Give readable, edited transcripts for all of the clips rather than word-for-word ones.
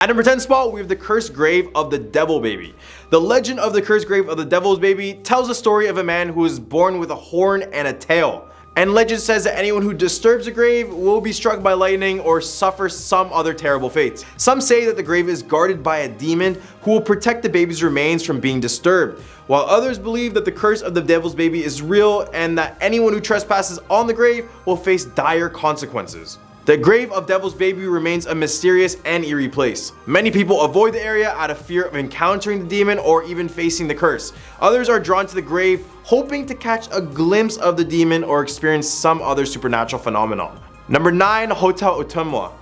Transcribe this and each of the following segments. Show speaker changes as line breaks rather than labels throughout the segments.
At number 10 spot, we have the cursed grave of the Devil Baby. The legend of the cursed grave of the Devil's Baby tells the story of a man who was born with a horn and a tail. And legend says that anyone who disturbs the grave will be struck by lightning or suffer some other terrible fates. Some say that the grave is guarded by a demon who will protect the baby's remains from being disturbed, while others believe that the curse of the Devil's Baby is real and that anyone who trespasses on the grave will face dire consequences. The grave of Devil's Baby remains a mysterious and eerie place. Many people avoid the area out of fear of encountering the demon or even facing the curse. Others are drawn to the grave hoping to catch a glimpse of the demon or experience some other supernatural phenomenon. Number 9. Hotel Ottumwa.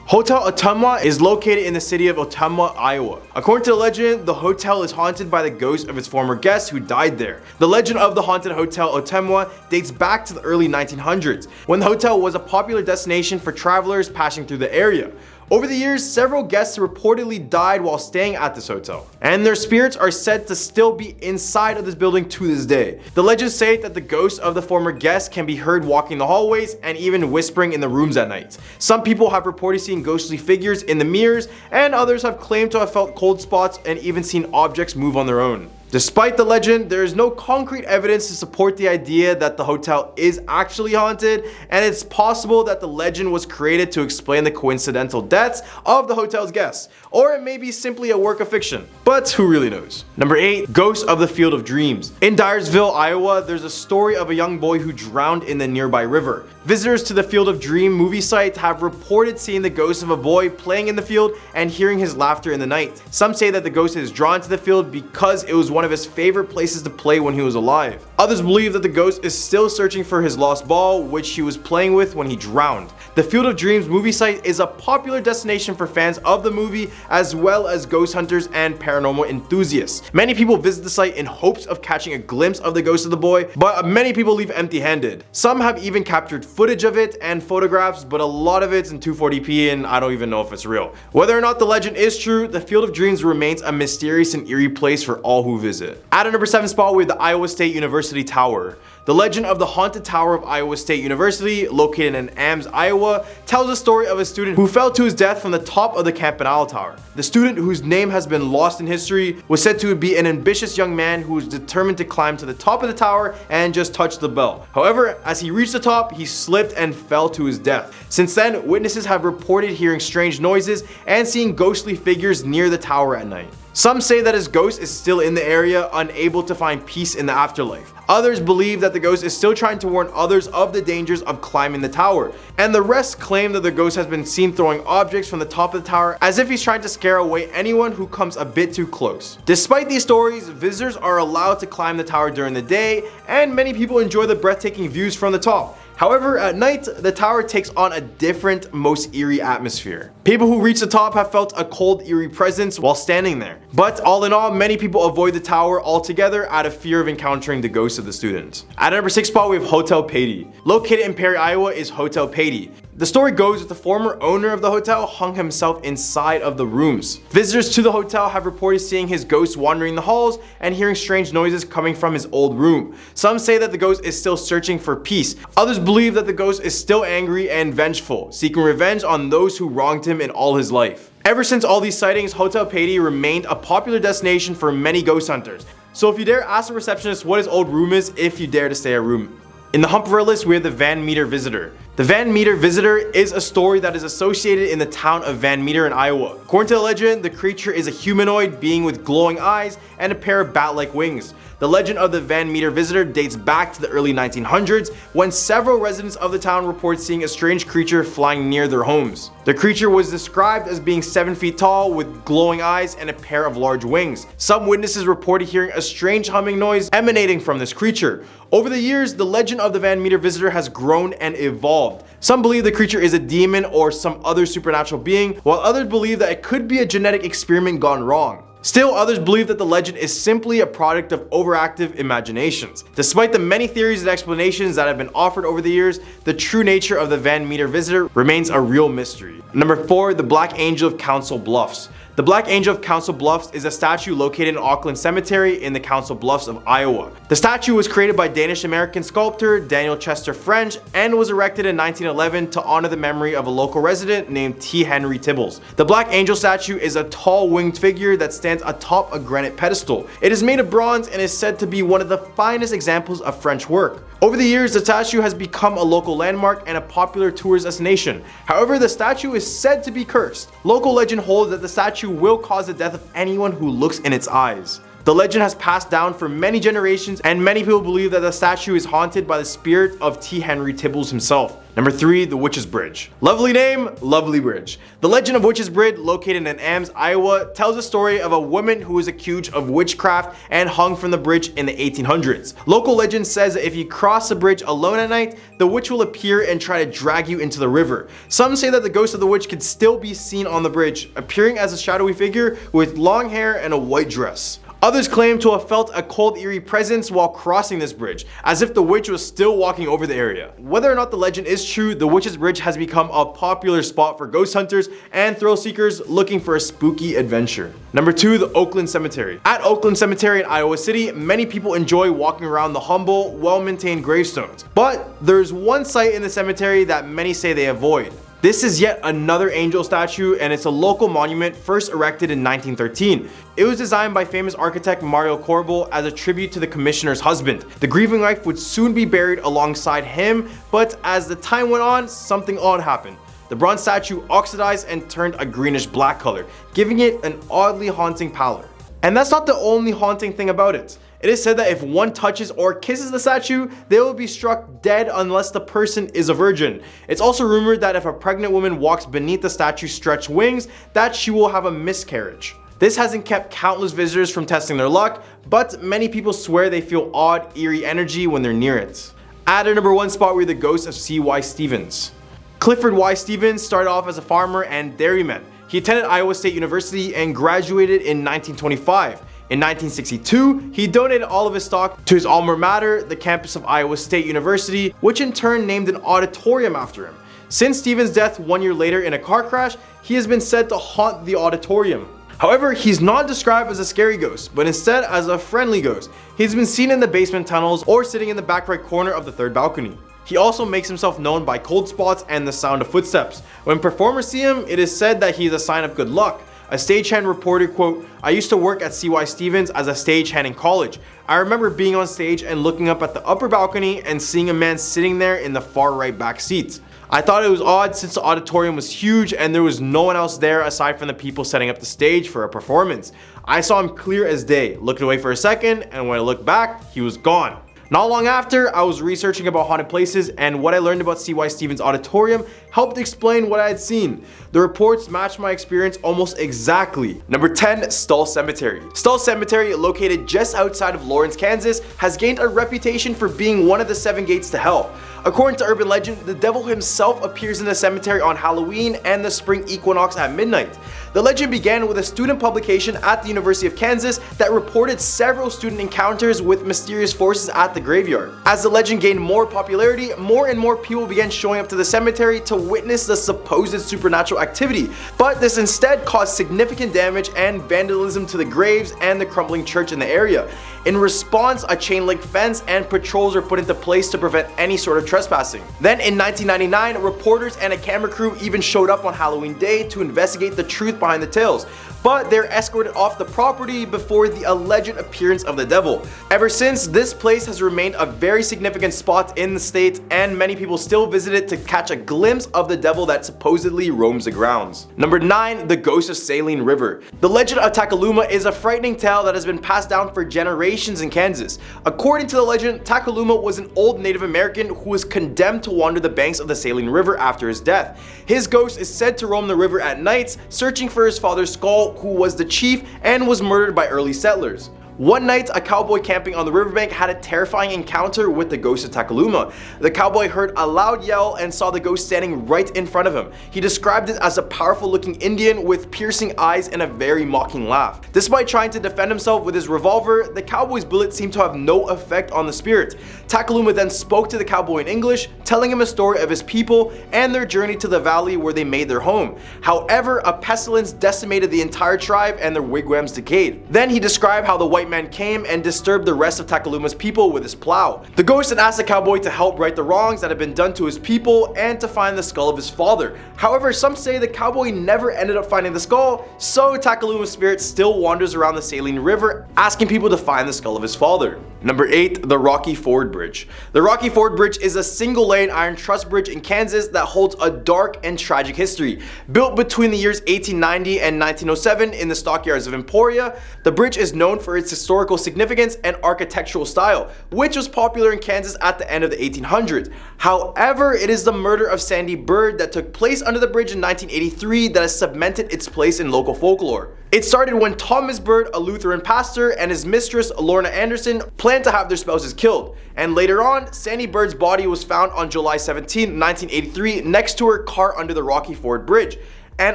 Hotel Ottumwa is located in the city of Ottumwa, Iowa. According to the legend, the hotel is haunted by the ghost of its former guests who died there. The legend of the haunted Hotel Ottumwa dates back to the early 1900s, when the hotel was a popular destination for travelers passing through the area. Over the years, several guests reportedly died while staying at this hotel, and their spirits are said to still be inside of this building to this day. The legends say that the ghosts of the former guests can be heard walking the hallways and even whispering in the rooms at night. Some people have reported seeing ghostly figures in the mirrors, and others have claimed to have felt cold spots and even seen objects move on their own. Despite the legend, there is no concrete evidence to support the idea that the hotel is actually haunted, and it's possible that the legend was created to explain the coincidental deaths of the hotel's guests, or it may be simply a work of fiction, but who really knows? Number 8. Ghosts of the Field of Dreams. In Dyersville, Iowa, there's a story of a young boy who drowned in the nearby river. Visitors to the Field of Dream movie site have reported seeing the ghost of a boy playing in the field and hearing his laughter in the night. Some say that the ghost is drawn to the field because it was one of his favorite places to play when he was alive. Others believe that the ghost is still searching for his lost ball, which he was playing with when he drowned. The Field of Dreams movie site is a popular destination for fans of the movie, as well as ghost hunters and paranormal enthusiasts. Many people visit the site in hopes of catching a glimpse of the ghost of the boy, but many people leave empty-handed. Some have even captured footage of it and photographs, but a lot of it's in 240p and I don't even know if it's real. Whether or not the legend is true, the Field of Dreams remains a mysterious and eerie place for all who visit. At a number 7 spot, we have the Iowa State University Tower. The legend of the haunted tower of Iowa State University, located in Ames, Iowa, tells the story of a student who fell to his death from the top of the Campanile Tower. The student, whose name has been lost in history, was said to be an ambitious young man who was determined to climb to the top of the tower and just touch the bell. However, as he reached the top, he slipped and fell to his death. Since then, witnesses have reported hearing strange noises and seeing ghostly figures near the tower at night. Some say that his ghost is still in the area, unable to find peace in the afterlife. Others believe that the ghost is still trying to warn others of the dangers of climbing the tower, and the rest claim that the ghost has been seen throwing objects from the top of the tower as if he's trying to scare away anyone who comes a bit too close. Despite these stories, visitors are allowed to climb the tower during the day, and many people enjoy the breathtaking views from the top. However, at night, the tower takes on a different, most eerie atmosphere. People who reach the top have felt a cold, eerie presence while standing there. But all in all, many people avoid the tower altogether out of fear of encountering the ghosts of the students. At number 6 spot, we have Hotel Patey. Located in Perry, Iowa is Hotel Patey. The story goes that the former owner of the hotel hung himself inside of the rooms. Visitors to the hotel have reported seeing his ghost wandering the halls and hearing strange noises coming from his old room. Some say that the ghost is still searching for peace. Others believe that the ghost is still angry and vengeful, seeking revenge on those who wronged him in all his life. Ever since all these sightings, Hotel Patey remained a popular destination for many ghost hunters. So if you dare, ask the receptionist what his old room is if you dare to stay at room. In the Hump list, we have the Van Meter Visitor. The Van Meter Visitor is a story that is associated in the town of Van Meter in Iowa. According to the legend, the creature is a humanoid being with glowing eyes and a pair of bat-like wings. The legend of the Van Meter Visitor dates back to the early 1900s, when several residents of the town report seeing a strange creature flying near their homes. The creature was described as being 7 feet tall with glowing eyes and a pair of large wings. Some witnesses reported hearing a strange humming noise emanating from this creature. Over the years, the legend of the Van Meter Visitor has grown and evolved. Some believe the creature is a demon or some other supernatural being, while others believe that it could be a genetic experiment gone wrong. Still, others believe that the legend is simply a product of overactive imaginations. Despite the many theories and explanations that have been offered over the years, the true nature of the Van Meter Visitor remains a real mystery. Number 4, the Black Angel of Council Bluffs. The Black Angel of Council Bluffs is a statue located in Auckland Cemetery in the Council Bluffs of Iowa. The statue was created by Danish-American sculptor Daniel Chester French and was erected in 1911 to honor the memory of a local resident named T. Henry Tibbles. The Black Angel statue is a tall winged figure that stands atop a granite pedestal. It is made of bronze and is said to be one of the finest examples of French work. Over the years, the statue has become a local landmark and a popular tourist destination. However, the statue is said to be cursed. Local legend holds that the statue will cause the death of anyone who looks in its eyes. The legend has passed down for many generations, and many people believe that the statue is haunted by the spirit of T. Henry Tibbles himself. Number 3, the Witch's Bridge. Lovely name, lovely bridge. The legend of Witch's Bridge, located in Ames, Iowa, tells the story of a woman who was accused of witchcraft and hung from the bridge in the 1800s. Local legend says that if you cross the bridge alone at night, the witch will appear and try to drag you into the river. Some say that the ghost of the witch can still be seen on the bridge, appearing as a shadowy figure with long hair and a white dress. Others claim to have felt a cold, eerie presence while crossing this bridge, as if the witch was still walking over the area. Whether or not the legend is true, the Witch's Bridge has become a popular spot for ghost hunters and thrill seekers looking for a spooky adventure. Number 2, the Oakland Cemetery. At Oakland Cemetery in Iowa City, many people enjoy walking around the humble, well-maintained gravestones. But there's one site in the cemetery that many say they avoid. This is yet another angel statue, and it's a local monument first erected in 1913. It was designed by famous architect Mario Corbel as a tribute to the commissioner's husband. The grieving wife would soon be buried alongside him, but as the time went on, something odd happened. The bronze statue oxidized and turned a greenish black color, giving it an oddly haunting pallor. And that's not the only haunting thing about it. It is said that if one touches or kisses the statue, they will be struck dead unless the person is a virgin. It's also rumored that if a pregnant woman walks beneath the statue's stretched wings, that she will have a miscarriage. This hasn't kept countless visitors from testing their luck, but many people swear they feel odd, eerie energy when they're near it. At our number 1 spot, we have the ghost of C.Y. Stevens. Clifford Y. Stevens started off as a farmer and dairyman. He attended Iowa State University and graduated in 1925. In 1962, he donated all of his stock to his alma mater, the campus of Iowa State University, which in turn named an auditorium after him. Since Stevens' death 1 year later in a car crash, he has been said to haunt the auditorium. However, he's not described as a scary ghost, but instead as a friendly ghost. He's been seen in the basement tunnels or sitting in the back right corner of the 3rd balcony. He also makes himself known by cold spots and the sound of footsteps. When performers see him, it is said that he is a sign of good luck. A stagehand reported, quote, "I used to work at C.Y. Stevens as a stagehand in college. I remember being on stage and looking up at the upper balcony and seeing a man sitting there in the far right back seat. I thought it was odd since the auditorium was huge and there was no one else there aside from the people setting up the stage for a performance. I saw him clear as day, looked away for a second, and when I looked back, he was gone." Not long after, I was researching about haunted places, and what I learned about C.Y. Stevens Auditorium helped explain what I had seen. The reports matched my experience almost exactly. Number 10, Stull Cemetery. Stull Cemetery, located just outside of Lawrence, Kansas, has gained a reputation for being one of the 7 gates to hell. According to urban legend, the devil himself appears in the cemetery on Halloween and the spring equinox at midnight. The legend began with a student publication at the University of Kansas that reported several student encounters with mysterious forces at the graveyard. As the legend gained more popularity, more and more people began showing up to the cemetery to witness the supposed supernatural activity, but this instead caused significant damage and vandalism to the graves and the crumbling church in the area. In response, a chain link fence and patrols were put into place to prevent any sort of trespassing. Then in 1999, reporters and a camera crew even showed up on Halloween Day to investigate the truth behind the tales, but they're escorted off the property before the alleged appearance of the devil. Ever since, this place has remained a very significant spot in the state, and many people still visit it to catch a glimpse of the devil that supposedly roams the grounds. Number 9, the ghost of Saline River. The legend of Takaluma is a frightening tale that has been passed down for generations in Kansas. According to the legend, Takaluma was an old Native American who was condemned to wander the banks of the Saline River after his death. His ghost is said to roam the river at nights, searching for his father's skull, who was the chief and was murdered by early settlers. One night, a cowboy camping on the riverbank had a terrifying encounter with the ghost of Takaluma. The cowboy heard a loud yell and saw the ghost standing right in front of him. He described it as a powerful looking Indian with piercing eyes and a very mocking laugh. Despite trying to defend himself with his revolver, the cowboy's bullet seemed to have no effect on the spirit. Takaluma then spoke to the cowboy in English, telling him a story of his people and their journey to the valley where they made their home. However, a pestilence decimated the entire tribe and their wigwams decayed. Then he described how the white man came and disturbed the rest of Takaluma's people with his plow. The ghost had asked the cowboy to help right the wrongs that had been done to his people and to find the skull of his father. However, some say the cowboy never ended up finding the skull, so Takaluma's spirit still wanders around the saline river asking people to find the skull of his father. Number 8. The Rocky Ford Bridge. The Rocky Ford Bridge is a single-lane iron truss bridge in Kansas that holds a dark and tragic history. Built between the years 1890 and 1907 in the stockyards of Emporia, the bridge is known for its historical significance and architectural style, which was popular in Kansas at the end of the 1800s. However, it is the murder of Sandy Bird that took place under the bridge in 1983 that has cemented its place in local folklore. It started when Thomas Bird, a Lutheran pastor, and his mistress Lorna Anderson planned to have their spouses killed. And later on, Sandy Bird's body was found on July 17, 1983 next to her car under the Rocky Ford Bridge, and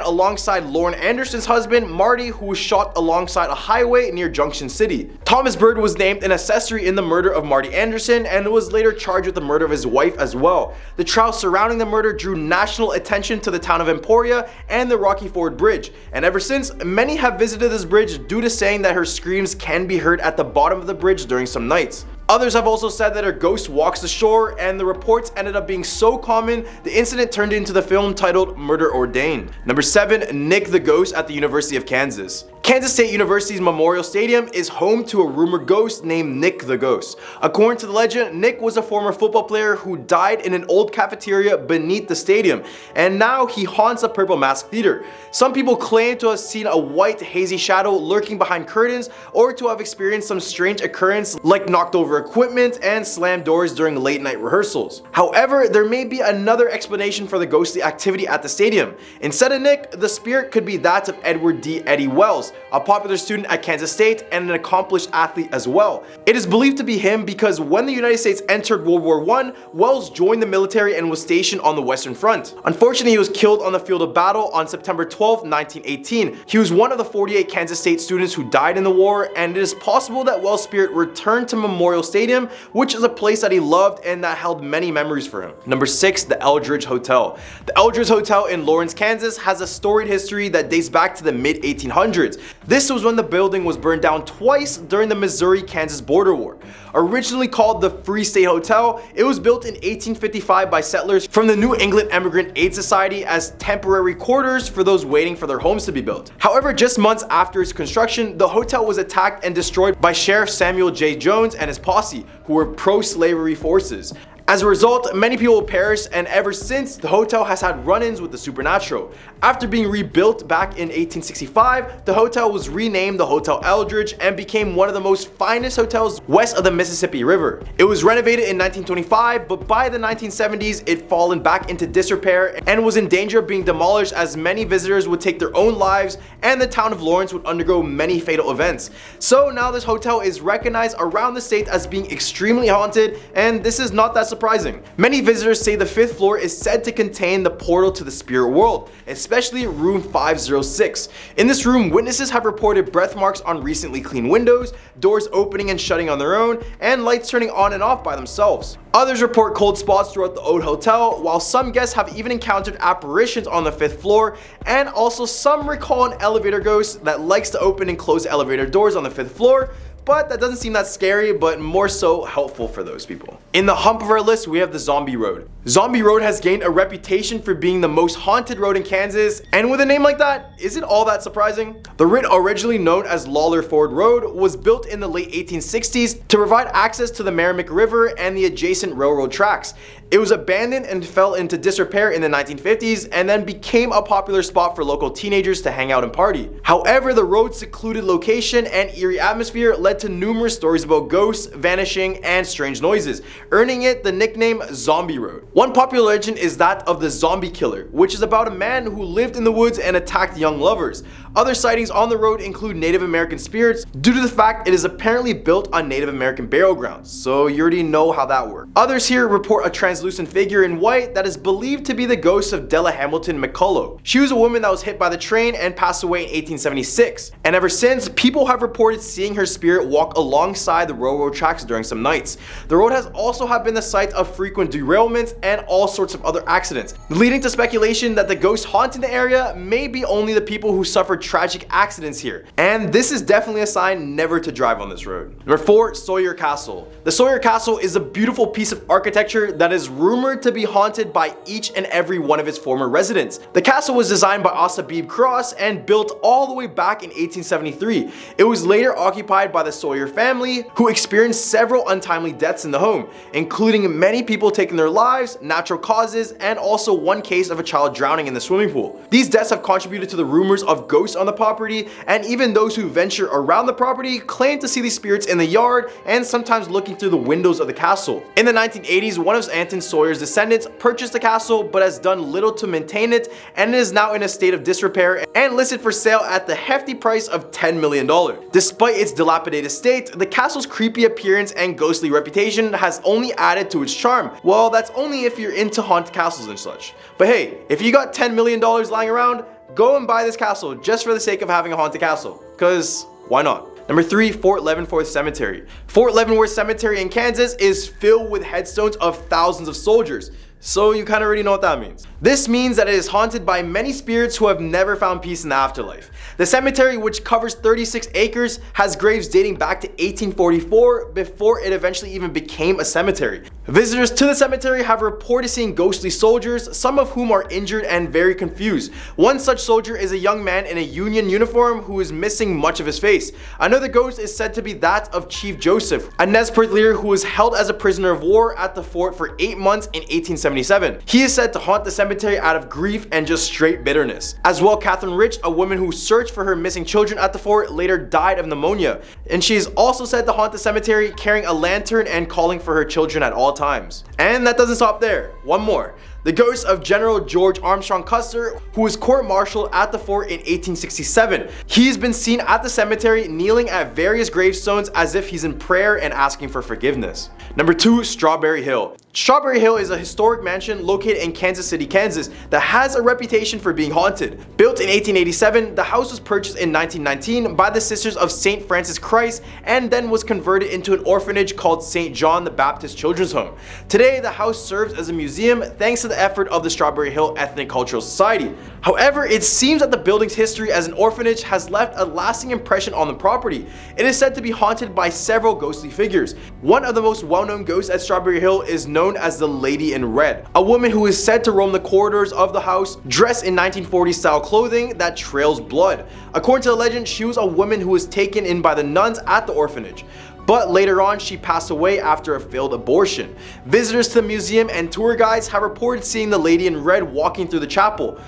alongside Lorna Anderson's husband, Marty, who was shot alongside a highway near Junction City. Thomas Bird was named an accessory in the murder of Marty Anderson and was later charged with the murder of his wife as well. The trial surrounding the murder drew national attention to the town of Emporia and the Rocky Ford Bridge, and ever since, many have visited this bridge due to saying that her screams can be heard at the bottom of the bridge during some nights. Others have also said that her ghost walks the shore, and the reports ended up being so common, the incident turned into the film titled Murder Ordained. Number 7. Nick the Ghost at the University of Kansas. Kansas State University's Memorial Stadium is home to a rumored ghost named Nick the Ghost. According to the legend, Nick was a former football player who died in an old cafeteria beneath the stadium, and now he haunts a Purple Mask Theater. Some people claim to have seen a white hazy shadow lurking behind curtains, or to have experienced some strange occurrence like knocked over equipment and slammed doors during late night rehearsals. However, there may be another explanation for the ghostly activity at the stadium. Instead of Nick, the spirit could be that of Edward D. Eddie Wells, a popular student at Kansas State and an accomplished athlete as well. It is believed to be him because when the United States entered World War I, Wells joined the military and was stationed on the Western Front. Unfortunately, he was killed on the field of battle on September 12, 1918. He was one of the 48 Kansas State students who died in the war, and it is possible that Wells' spirit returned to Memorial Stadium, which is a place that he loved and that held many memories for him. Number 6. The Eldridge Hotel. The Eldridge Hotel in Lawrence, Kansas has a storied history that dates back to the mid-1800s. This was when the building was burned down twice during the Missouri-Kansas border war. Originally called the Free State Hotel, it was built in 1855 by settlers from the New England Emigrant Aid Society as temporary quarters for those waiting for their homes to be built. However, just months after its construction, the hotel was attacked and destroyed by Sheriff Samuel J. Jones and his posse, who were pro-slavery forces. As a result, many people perished, and ever since, the hotel has had run-ins with the supernatural. After being rebuilt back in 1865, the hotel was renamed the Hotel Eldridge and became one of the most finest hotels west of the Mississippi River. It was renovated in 1925, but by the 1970s, it fallen back into disrepair and was in danger of being demolished as many visitors would take their own lives and the town of Lawrence would undergo many fatal events. So now this hotel is recognized around the state as being extremely haunted, and this is not that surprising. Many visitors say the 5th floor is said to contain the portal to the spirit world, especially room 506. In this room, witnesses have reported breath marks on recently cleaned windows, doors opening and shutting on their own, and lights turning on and off by themselves. Others report cold spots throughout the old hotel, while some guests have even encountered apparitions on the 5th floor, and also some recall an elevator ghost that likes to open and close elevator doors on the 5th floor, but that doesn't seem that scary, but more so helpful for those people. In the hump of our list, we have the Zombie Road. Zombie Road has gained a reputation for being the most haunted road in Kansas, and with a name like that, is it all that surprising? The route, originally known as Lawler Ford Road, was built in the late 1860s to provide access to the Merrimack River and the adjacent railroad tracks. It was abandoned and fell into disrepair in the 1950s and then became a popular spot for local teenagers to hang out and party. However, the road's secluded location and eerie atmosphere led to numerous stories about ghosts, vanishing, and strange noises, earning it the nickname Zombie Road. One popular legend is that of the Zombie Killer, which is about a man who lived in the woods and attacked young lovers. Other sightings on the road include Native American spirits due to the fact it is apparently built on Native American burial grounds, so you already know how that works. Others here report a translucent figure in white that is believed to be the ghost of Della Hamilton McCullough. She was a woman that was hit by the train and passed away in 1876, and ever since, people have reported seeing her spirit walk alongside the railroad tracks during some nights. The road has also been the site of frequent derailments and all sorts of other accidents, leading to speculation that the ghosts haunting the area may be only the people who suffered tragic accidents here, and this is definitely a sign never to drive on this road. Number 4. Sawyer Castle. The Sawyer Castle is a beautiful piece of architecture that is rumored to be haunted by each and every one of its former residents. The castle was designed by Asabib Cross and built all the way back in 1873. It was later occupied by the Sawyer family, who experienced several untimely deaths in the home, including many people taking their lives, natural causes, and also one case of a child drowning in the swimming pool. These deaths have contributed to the rumors of ghosts on the property, and even those who venture around the property claim to see these spirits in the yard and sometimes looking through the windows of the castle. In the 1980s, one of Anton Sawyer's descendants purchased the castle but has done little to maintain it, and it is now in a state of disrepair and listed for sale at the hefty price of $10 million. Despite its dilapidated state, the castle's creepy appearance and ghostly reputation has only added to its charm. Well, that's only if you're into haunted castles and such. But hey, if you got $10 million lying around, go and buy this castle just for the sake of having a haunted castle, cause why not? Number 3. Fort Leavenworth Cemetery. Fort Leavenworth Cemetery in Kansas is filled with headstones of thousands of soldiers, so you kind of already know what that means. This means that it is haunted by many spirits who have never found peace in the afterlife. The cemetery, which covers 36 acres, has graves dating back to 1844 before it eventually even became a cemetery. Visitors to the cemetery have reported seeing ghostly soldiers, some of whom are injured and very confused. One such soldier is a young man in a Union uniform who is missing much of his face. Another ghost is said to be that of Chief Joseph, a Nez Perce leader who was held as a prisoner of war at the fort for 8 months in 1877. He is said to haunt the cemetery out of grief and just straight bitterness. As well, Catherine Rich, a woman who searched for her missing children at the fort, later died of pneumonia, and she is also said to haunt the cemetery carrying a lantern and calling for her children at all times. And that doesn't stop there. One more. The ghost of General George Armstrong Custer, who was court-martialed at the fort in 1867. He's been seen at the cemetery kneeling at various gravestones as if he's in prayer and asking for forgiveness. Number 2. Strawberry Hill. Strawberry Hill is a historic mansion located in Kansas City, Kansas that has a reputation for being haunted. Built in 1887, the house was purchased in 1919 by the Sisters of St. Francis Christ and then was converted into an orphanage called St. John the Baptist Children's Home. Today, the house serves as a museum thanks to the effort of the Strawberry Hill Ethnic Cultural Society. However, it seems that the building's history as an orphanage has left a lasting impression on the property. It is said to be haunted by several ghostly figures. One of the most well-known ghosts at Strawberry Hill is known as the Lady in Red, a woman who is said to roam the corridors of the house dressed in 1940s style clothing that trails blood. According to the legend, she was a woman who was taken in by the nuns at the orphanage, but later on she passed away after a failed abortion. Visitors to the museum and tour guides have reported seeing the Lady in Red walking through the chapel,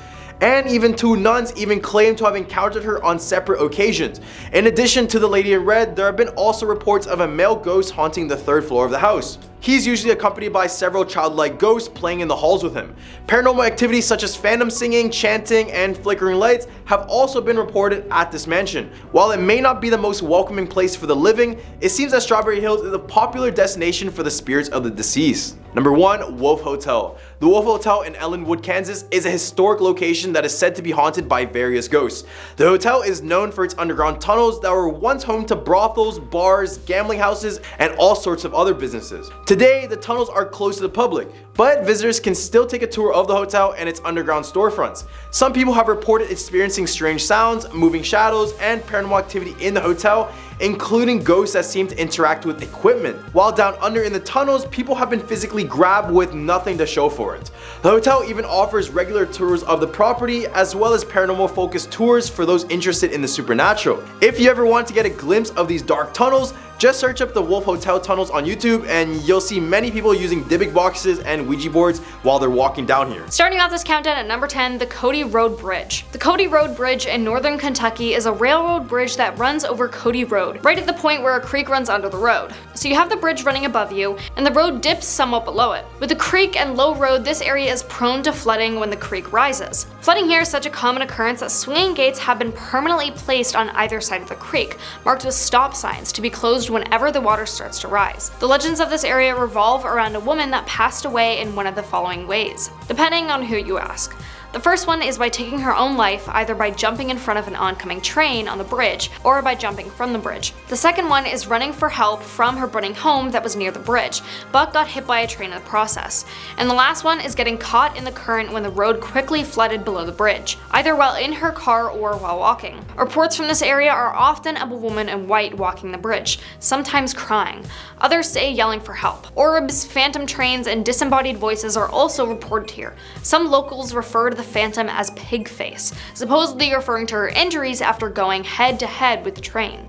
and even 2 nuns even claim to have encountered her on separate occasions. In addition to the Lady in Red, there have been also reports of a male ghost haunting the 3rd floor of the house. He's usually accompanied by several childlike ghosts playing in the halls with him. Paranormal activities such as phantom singing, chanting, and flickering lights have also been reported at this mansion. While it may not be the most welcoming place for the living, it seems that Strawberry Hills is a popular destination for the spirits of the deceased. Number 1. Wolf Hotel. The Wolf Hotel in Ellenwood, Kansas is a historic location that is said to be haunted by various ghosts. The hotel is known for its underground tunnels that were once home to brothels, bars, gambling houses, and all sorts of other businesses. Today, the tunnels are closed to the public, but visitors can still take a tour of the hotel and its underground storefronts. Some people have reported experiencing strange sounds, moving shadows, and paranormal activity in the hotel, including ghosts that seem to interact with equipment. While down under in the tunnels, people have been physically grabbed with nothing to show for it. The hotel even offers regular tours of the property as well as paranormal focused tours for those interested in the supernatural. If you ever want to get a glimpse of these dark tunnels, Just search up the Wolf Hotel tunnels on YouTube and you'll see many people using Dybbuk boxes and Ouija boards while they're walking down here.
Starting off this countdown at number 10, the Cody Road Bridge. The Cody Road Bridge in northern Kentucky is a railroad bridge that runs over Cody Road, right at the point where a creek runs under the road. So you have the bridge running above you, and the road dips somewhat below it. With the creek and low road, this area is prone to flooding when the creek rises. Flooding here is such a common occurrence that swinging gates have been permanently placed on either side of the creek, marked with stop signs to be closed whenever the water starts to rise. The legends of this area revolve around a woman that passed away in one of the following ways, depending on who you ask. The first one is by taking her own life, either by jumping in front of an oncoming train on the bridge or by jumping from the bridge. The second one is running for help from her burning home that was near the bridge, but got hit by a train in the process. And the last one is getting caught in the current when the road quickly flooded below the bridge, either while in her car or while walking. Reports from this area are often of a woman in white walking the bridge, sometimes crying. Others say yelling for help. Orbs, phantom trains, and disembodied voices are also reported here. Some locals refer to the phantom as pig face, supposedly referring to her injuries after going head to head with the train.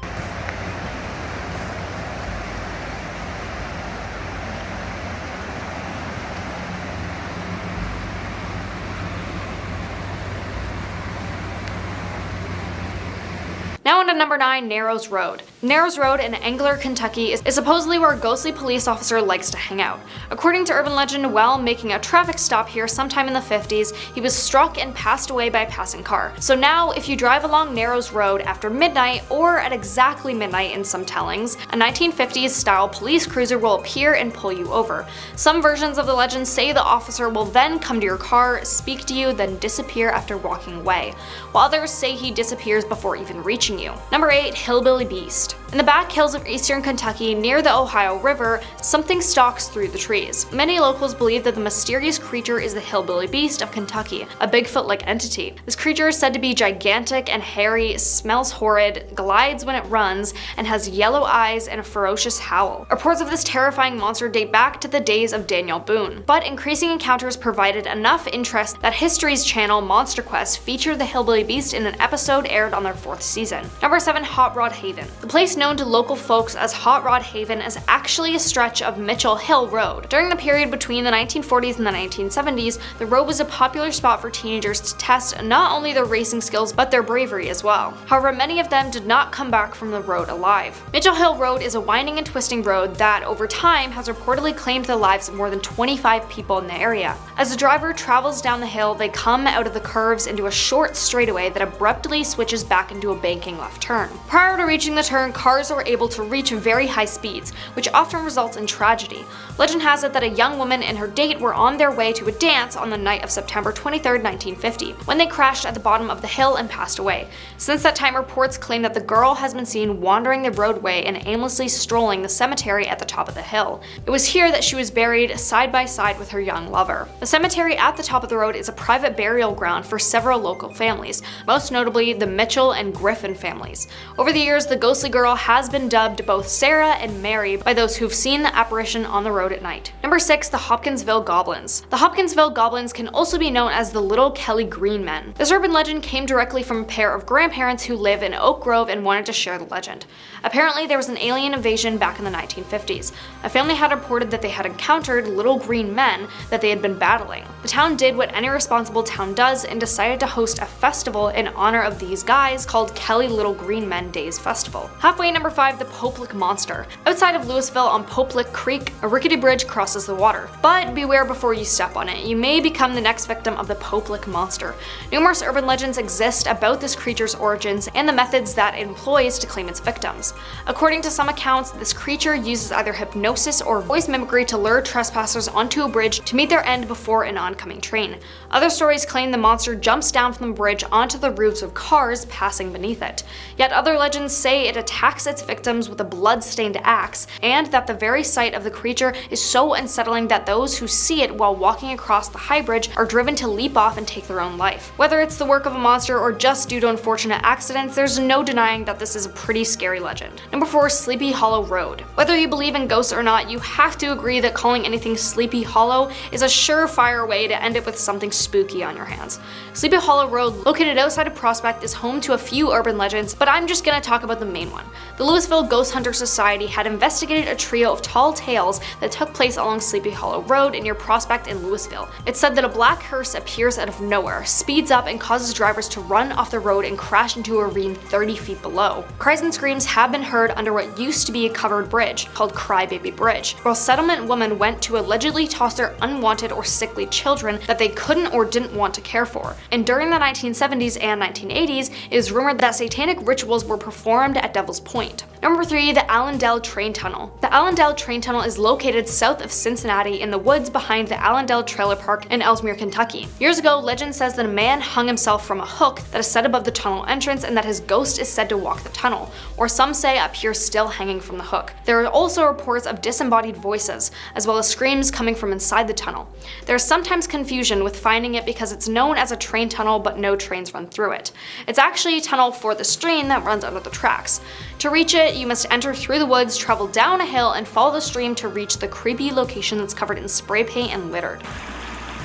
Now on to number 9, Narrows Road. Narrows Road in Angler, Kentucky is supposedly where a ghostly police officer likes to hang out. According to urban legend, while making a traffic stop here sometime in the 50s, he was struck and passed away by a passing car. So now, if you drive along Narrows Road after midnight, or at exactly midnight in some tellings, a 1950s style police cruiser will appear and pull you over. Some versions of the legend say the officer will then come to your car, speak to you, then disappear after walking away, while others say he disappears before even reaching you. Number 8, Hillbilly Beast. In the back hills of eastern Kentucky, near the Ohio River, something stalks through the trees. Many locals believe that the mysterious creature is the Hillbilly Beast of Kentucky, a Bigfoot-like entity. This creature is said to be gigantic and hairy, smells horrid, glides when it runs, and has yellow eyes and a ferocious howl. Reports of this terrifying monster date back to the days of Daniel Boone, but increasing encounters provided enough interest that History's channel Monster Quest featured the Hillbilly Beast in an episode aired on their 4th season. Number 7, Hot Rod Haven. The place known to local folks as Hot Rod Haven is actually a stretch of Mitchell Hill Road. During the period between the 1940s and the 1970s, the road was a popular spot for teenagers to test not only their racing skills but their bravery as well. However, many of them did not come back from the road alive. Mitchell Hill Road is a winding and twisting road that, over time, has reportedly claimed the lives of more than 25 people in the area. As the driver travels down the hill, they come out of the curves into a short straightaway that abruptly switches back into a banking left turn. Prior to reaching the turn, cars are able to reach very high speeds, which often results in tragedy. Legend has it that a young woman and her date were on their way to a dance on the night of September 23, 1950, when they crashed at the bottom of the hill and passed away. Since that time, reports claim that the girl has been seen wandering the roadway and aimlessly strolling the cemetery at the top of the hill. It was here that she was buried side by side with her young lover. The cemetery at the top of the road is a private burial ground for several local families, most notably the Mitchell and Griffin families. Over the years, the ghostly girl has been dubbed both Sarah and Mary by those who've seen the apparition on the road at night. Number 6, the Hopkinsville Goblins. The Hopkinsville Goblins can also be known as the Little Kelly Green Men. This urban legend came directly from a pair of grandparents who live in Oak Grove and wanted to share the legend. Apparently, there was an alien invasion back in the 1950s. A family had reported that they had encountered little green men that they had been battling. The town did what any responsible town does and decided to host a festival in honor of these guys called Kelly Little Green Men Days Festival. Halfway, number 5, the Poplick Monster. Outside of Louisville on Poplick Creek, a rickety bridge crosses the water. But beware before you step on it. You may become the next victim of the Poplick Monster. Numerous urban legends exist about this creature's origins and the methods that it employs to claim its victims. According to some accounts, this creature uses either hypnosis or voice mimicry to lure trespassers onto a bridge to meet their end before an oncoming train. Other stories claim the monster jumps down from the bridge onto the roofs of cars passing beneath it. Yet other legends say it attacks its victims with a blood-stained axe, and that the very sight of the creature is so unsettling that those who see it while walking across the high bridge are driven to leap off and take their own life. Whether it's the work of a monster or just due to unfortunate accidents, there's no denying that this is a pretty scary legend. Number 4, Sleepy Hollow Road. Whether you believe in ghosts or not, you have to agree that calling anything Sleepy Hollow is a surefire way to end it with something spooky on your hands. Sleepy Hollow Road, located outside of Prospect, is home to a few urban legends, but I'm just gonna talk about the main one. The Louisville Ghost Hunter Society had investigated a trio of tall tales that took place along Sleepy Hollow Road near Prospect in Louisville. It's said that a black hearse appears out of nowhere, speeds up, and causes drivers to run off the road and crash into a ravine 30 feet below. Cries and screams have been heard under what used to be a covered bridge, called Crybaby Bridge, while settlement women went to allegedly toss their unwanted or sickly children that they couldn't or didn't want to care for. And during the 1970s and 1980s, it is rumored that satanic rituals were performed at Devil's Point. Number 3, the Allendale Train Tunnel. The Allendale Train Tunnel is located south of Cincinnati in the woods behind the Allendale Trailer Park in Ellesmere, Kentucky. Years ago, legend says that a man hung himself from a hook that is set above the tunnel entrance and that his ghost is said to walk the tunnel, or some say appears still hanging from the hook. There are also reports of disembodied voices, as well as screams coming from inside the tunnel. There is sometimes confusion with finding it because it's known as a train tunnel but no trains run through it. It's actually a tunnel for the stream that runs under the tracks. To reach it, you must enter through the woods, travel down a hill, and follow the stream to reach the creepy location that's covered in spray paint and littered.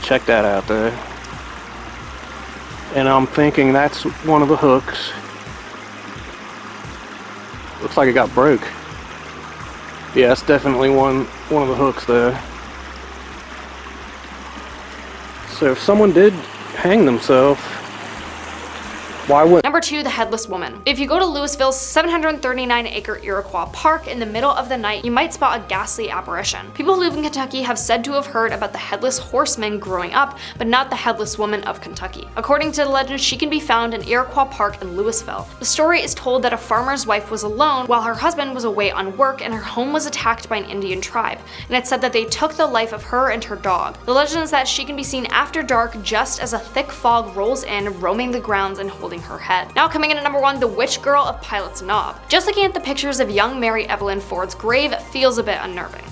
Check that out there. And I'm thinking that's one of the hooks. Looks like it got broke. Yeah, it's definitely one of the hooks there. So if someone did hang themselves, why would?
Number 2, the Headless Woman. If you go to Louisville's 739-acre Iroquois Park in the middle of the night, you might spot a ghastly apparition. People who live in Kentucky have said to have heard about the Headless Horseman growing up, but not the Headless Woman of Kentucky. According to the legend, she can be found in Iroquois Park in Louisville. The story is told that a farmer's wife was alone while her husband was away on work and her home was attacked by an Indian tribe, and it's said that they took the life of her and her dog. The legend is that she can be seen after dark just as a thick fog rolls in, roaming the grounds and holding her head. Now coming in at number 1, the Witch Girl of Pilot's Knob. Just looking at the pictures of young Mary Evelyn Ford's grave feels a bit unnerving,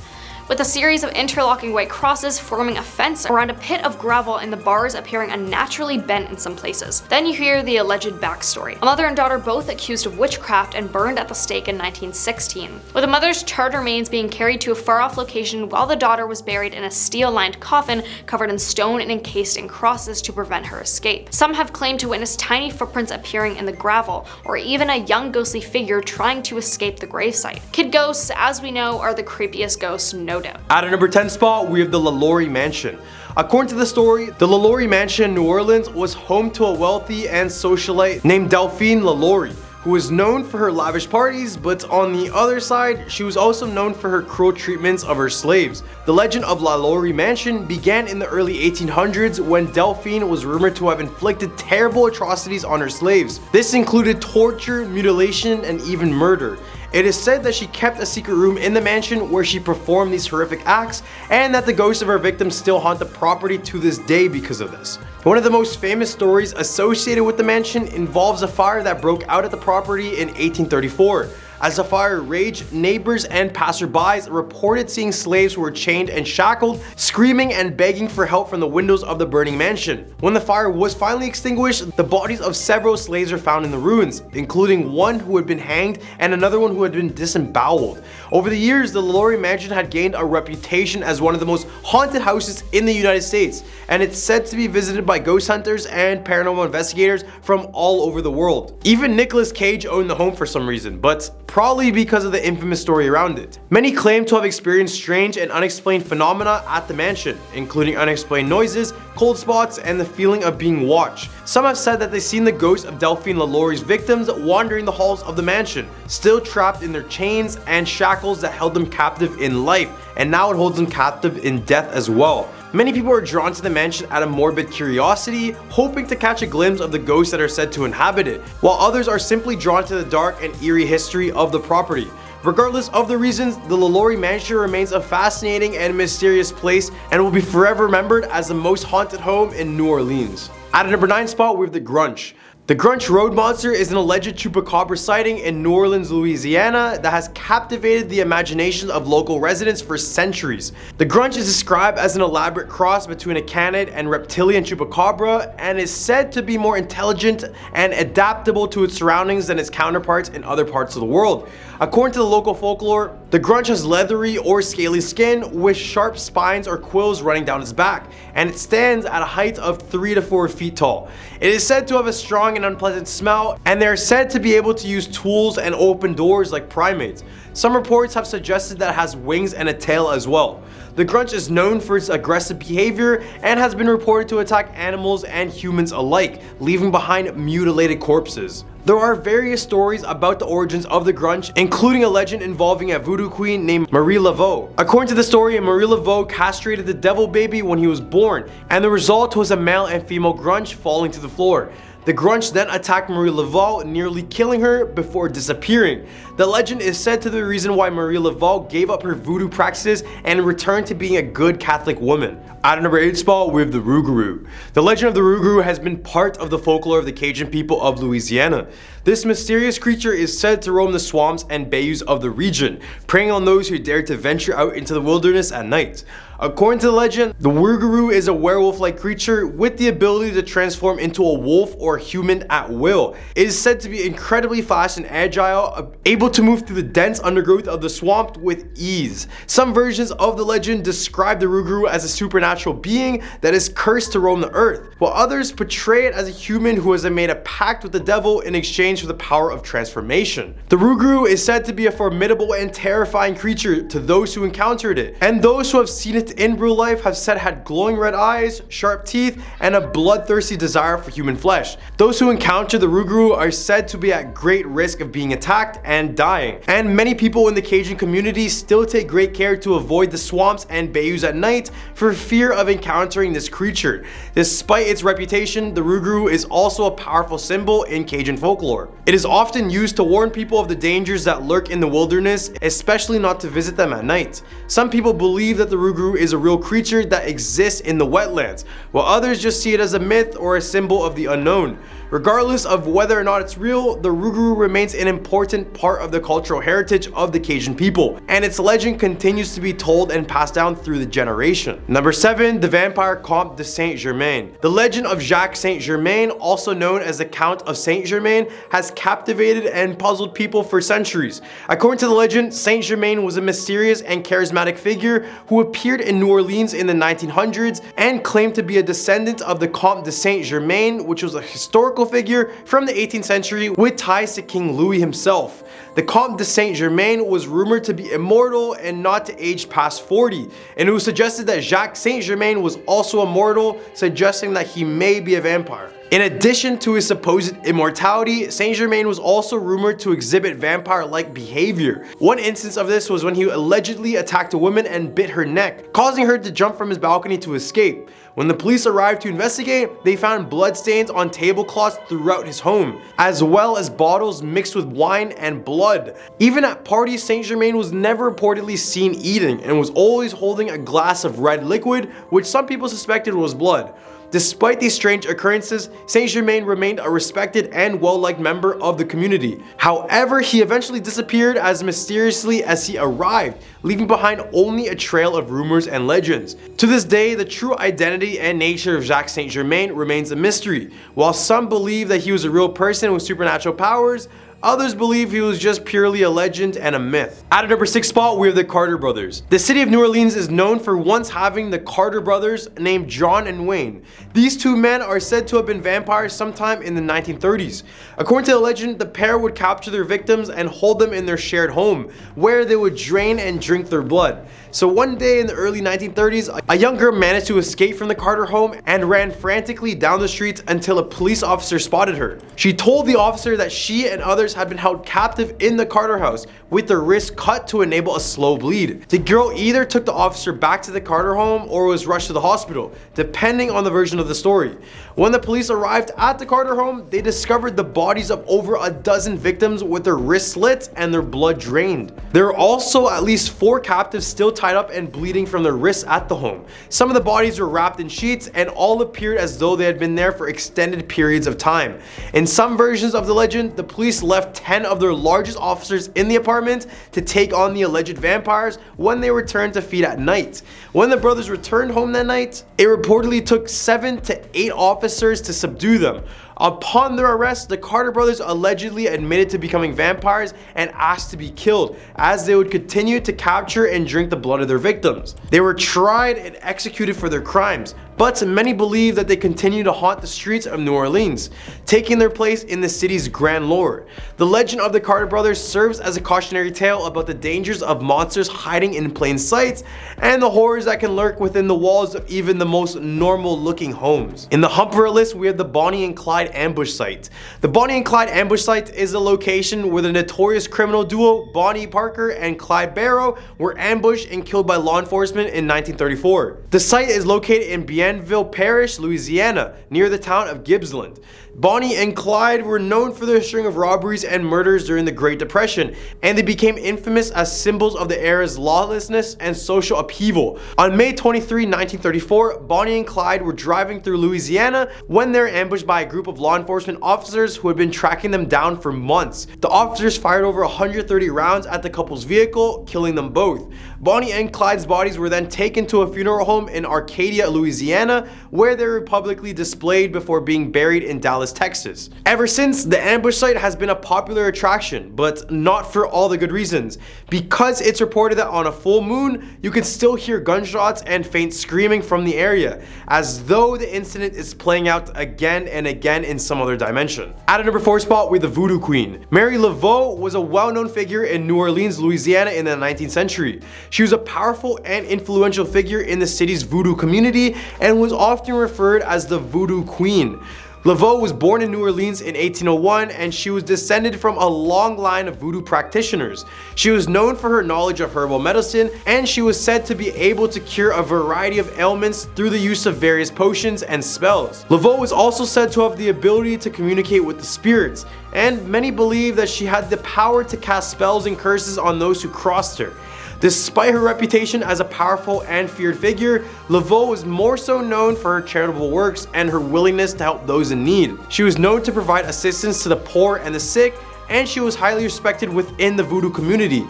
with a series of interlocking white crosses forming a fence around a pit of gravel and the bars appearing unnaturally bent in some places. Then you hear the alleged backstory. A mother and daughter both accused of witchcraft and burned at the stake in 1916, with the mother's charred remains being carried to a far-off location while the daughter was buried in a steel-lined coffin covered in stone and encased in crosses to prevent her escape. Some have claimed to witness tiny footprints appearing in the gravel, or even a young ghostly figure trying to escape the gravesite. Kid ghosts, as we know, are the creepiest ghosts, no doubt.
At a number 10 spot, we have the LaLaurie Mansion. According to the story, the LaLaurie Mansion in New Orleans was home to a wealthy and socialite named Delphine LaLaurie, who was known for her lavish parties, but on the other side, she was also known for her cruel treatments of her slaves. The legend of LaLaurie Mansion began in the early 1800s when Delphine was rumored to have inflicted terrible atrocities on her slaves. This included torture, mutilation, and even murder. It is said that she kept a secret room in the mansion where she performed these horrific acts, and that the ghosts of her victims still haunt the property to this day because of this. One of the most famous stories associated with the mansion involves a fire that broke out at the property in 1834. As the fire raged, neighbors and passerbys reported seeing slaves who were chained and shackled, screaming and begging for help from the windows of the burning mansion. When the fire was finally extinguished, the bodies of several slaves were found in the ruins, including one who had been hanged and another one who had been disemboweled. Over the years, the LaLaurie Mansion had gained a reputation as one of the most haunted houses in the United States, and it's said to be visited by ghost hunters and paranormal investigators from all over the world. Even Nicolas Cage owned the home for some reason, but probably because of the infamous story around it. Many claim to have experienced strange and unexplained phenomena at the mansion, including unexplained noises, cold spots, and the feeling of being watched. Some have said that they've seen the ghosts of Delphine LaLaurie's victims wandering the halls of the mansion, still trapped in their chains and shackles that held them captive in life, and now it holds them captive in death as well. Many people are drawn to the mansion out of morbid curiosity, hoping to catch a glimpse of the ghosts that are said to inhabit it, while others are simply drawn to the dark and eerie history of the property. Regardless of the reasons, the LaLaurie Mansion remains a fascinating and mysterious place and will be forever remembered as the most haunted home in New Orleans. At a number 9 spot, we have the Grunch. The Grunch Road Monster is an alleged chupacabra sighting in New Orleans, Louisiana that has captivated the imagination of local residents for centuries. The Grunch is described as an elaborate cross between a canid and reptilian chupacabra and is said to be more intelligent and adaptable to its surroundings than its counterparts in other parts of the world. According to the local folklore, The Grunch has leathery or scaly skin with sharp spines or quills running down its back, and it stands at a height of 3 to 4 feet tall. It is said to have a strong and unpleasant smell, and they are said to be able to use tools and open doors like primates. Some reports have suggested that it has wings and a tail as well. The Grunch is known for its aggressive behavior and has been reported to attack animals and humans alike, leaving behind mutilated corpses. There are various stories about the origins of the Grunch, including a legend involving a voodoo queen named Marie Laveau. According to the story, Marie Laveau castrated the devil baby when he was born, and the result was a male and female Grunch falling to the floor. The Grunch then attacked Marie Laveau, nearly killing her before disappearing. The legend is said to be the reason why Marie Laveau gave up her voodoo practices and returned to being a good Catholic woman. At number 8 spot, we have the Rougarou. The legend of the Rougarou has been part of the folklore of the Cajun people of Louisiana. This mysterious creature is said to roam the swamps and bayous of the region, preying on those who dare to venture out into the wilderness at night. According to the legend, the Rougarou is a werewolf-like creature with the ability to transform into a wolf or human at will. It is said to be incredibly fast and agile, able to move through the dense undergrowth of the swamp with ease. Some versions of the legend describe the Rougarou as a supernatural being that is cursed to roam the earth, while others portray it as a human who has made a pact with the devil in exchange for the power of transformation. The Rougarou is said to be a formidable and terrifying creature to those who encountered it, and those who have seen it in real life have said it had glowing red eyes, sharp teeth, and a bloodthirsty desire for human flesh. Those who encounter the Rougarou are said to be at great risk of being attacked and dying, and many people in the Cajun community still take great care to avoid the swamps and bayous at night for fear of encountering this creature. Despite its reputation, the Rougarou is also a powerful symbol in Cajun folklore. It is often used to warn people of the dangers that lurk in the wilderness, especially not to visit them at night. Some people believe that the Rougarou is a real creature that exists in the wetlands, while others just see it as a myth or a symbol of the unknown. Regardless of whether or not it's real, the Rougarou remains an important part of the cultural heritage of the Cajun people, and its legend continues to be told and passed down through the generation. Number 7, the vampire Comte de Saint-Germain. The legend of Jacques Saint-Germain, also known as the Count of Saint-Germain, has captivated and puzzled people for centuries. According to the legend, Saint-Germain was a mysterious and charismatic figure who appeared in New Orleans in the 1900s and claimed to be a descendant of the Comte de Saint-Germain, which was a historical figure from the 18th century with ties to King Louis himself. The Comte de Saint-Germain was rumored to be immortal and not to age past 40, and it was suggested that Jacques Saint-Germain was also immortal, suggesting that he may be a vampire. In addition to his supposed immortality, Saint-Germain was also rumored to exhibit vampire-like behavior. One instance of this was when he allegedly attacked a woman and bit her neck, causing her to jump from his balcony to escape. When the police arrived to investigate, they found bloodstains on tablecloths throughout his home, as well as bottles mixed with wine and blood. Even at parties, Saint-Germain was never reportedly seen eating and was always holding a glass of red liquid, which some people suspected was blood. Despite these strange occurrences, Saint-Germain remained a respected and well-liked member of the community. However, he eventually disappeared as mysteriously as he arrived, leaving behind only a trail of rumors and legends. To this day, the true identity and nature of Jacques Saint-Germain remains a mystery. While some believe that he was a real person with supernatural powers, others believe he was just purely a legend and a myth. At number 6 spot, we have the Carter brothers. The city of New Orleans is known for once having the Carter brothers named John and Wayne. These two men are said to have been vampires sometime in the 1930s. According to the legend, the pair would capture their victims and hold them in their shared home, where they would drain and drink their blood. So one day in the early 1930s, a young girl managed to escape from the Carter home and ran frantically down the streets until a police officer spotted her. She told the officer that she and others had been held captive in the Carter house with their wrists cut to enable a slow bleed. The girl either took the officer back to the Carter home or was rushed to the hospital, depending on the version of the story. When the police arrived at the Carter home, they discovered the bodies of over a dozen victims with their wrists slit and their blood drained. There are also at least 4 captives still tied up and bleeding from their wrists at the home. Some of the bodies were wrapped in sheets and all appeared as though they had been there for extended periods of time. In some versions of the legend, the police left 10 of their largest officers in the apartment to take on the alleged vampires when they returned to feed at night. When the brothers returned home that night, it reportedly took 7 to 8 officers to subdue them. Upon their arrest, the Carter brothers allegedly admitted to becoming vampires and asked to be killed, as they would continue to capture and drink the blood of their victims. They were tried and executed for their crimes, but many believe that they continue to haunt the streets of New Orleans, taking their place in the city's grand lore. The legend of the Carter brothers serves as a cautionary tale about the dangers of monsters hiding in plain sight and the horrors that can lurk within the walls of even the most normal looking homes. In the hump of our list, we have the Bonnie and Clyde ambush site. The Bonnie and Clyde ambush site is a location where the notorious criminal duo Bonnie Parker and Clyde Barrow were ambushed and killed by law enforcement in 1934. The site is located in Bienville Parish, Louisiana, near the town of Gibbsland. Bonnie and Clyde were known for their string of robberies and murders during the Great Depression, and they became infamous as symbols of the era's lawlessness and social upheaval. On May 23, 1934, Bonnie and Clyde were driving through Louisiana when they were ambushed by a group of law enforcement officers who had been tracking them down for months. The officers fired over 130 rounds at the couple's vehicle, killing them both. Bonnie and Clyde's bodies were then taken to a funeral home in Arcadia, Louisiana, where they were publicly displayed before being buried in Dallas, Texas. Ever since, the ambush site has been a popular attraction, but not for all the good reasons. Because it's reported that on a full moon, you can still hear gunshots and faint screaming from the area, as though the incident is playing out again and again in some other dimension. At a number 4 spot, we have the Voodoo Queen. Mary Laveau was a well-known figure in New Orleans, Louisiana in the 19th century. She was a powerful and influential figure in the city's voodoo community and was often referred as the Voodoo Queen. Laveau was born in New Orleans in 1801, and she was descended from a long line of voodoo practitioners. She was known for her knowledge of herbal medicine, and she was said to be able to cure a variety of ailments through the use of various potions and spells. Laveau was also said to have the ability to communicate with the spirits, and many believe that she had the power to cast spells and curses on those who crossed her. Despite her reputation as a powerful and feared figure, Laveau was more so known for her charitable works and her willingness to help those in need. She was known to provide assistance to the poor and the sick, and she was highly respected within the voodoo community.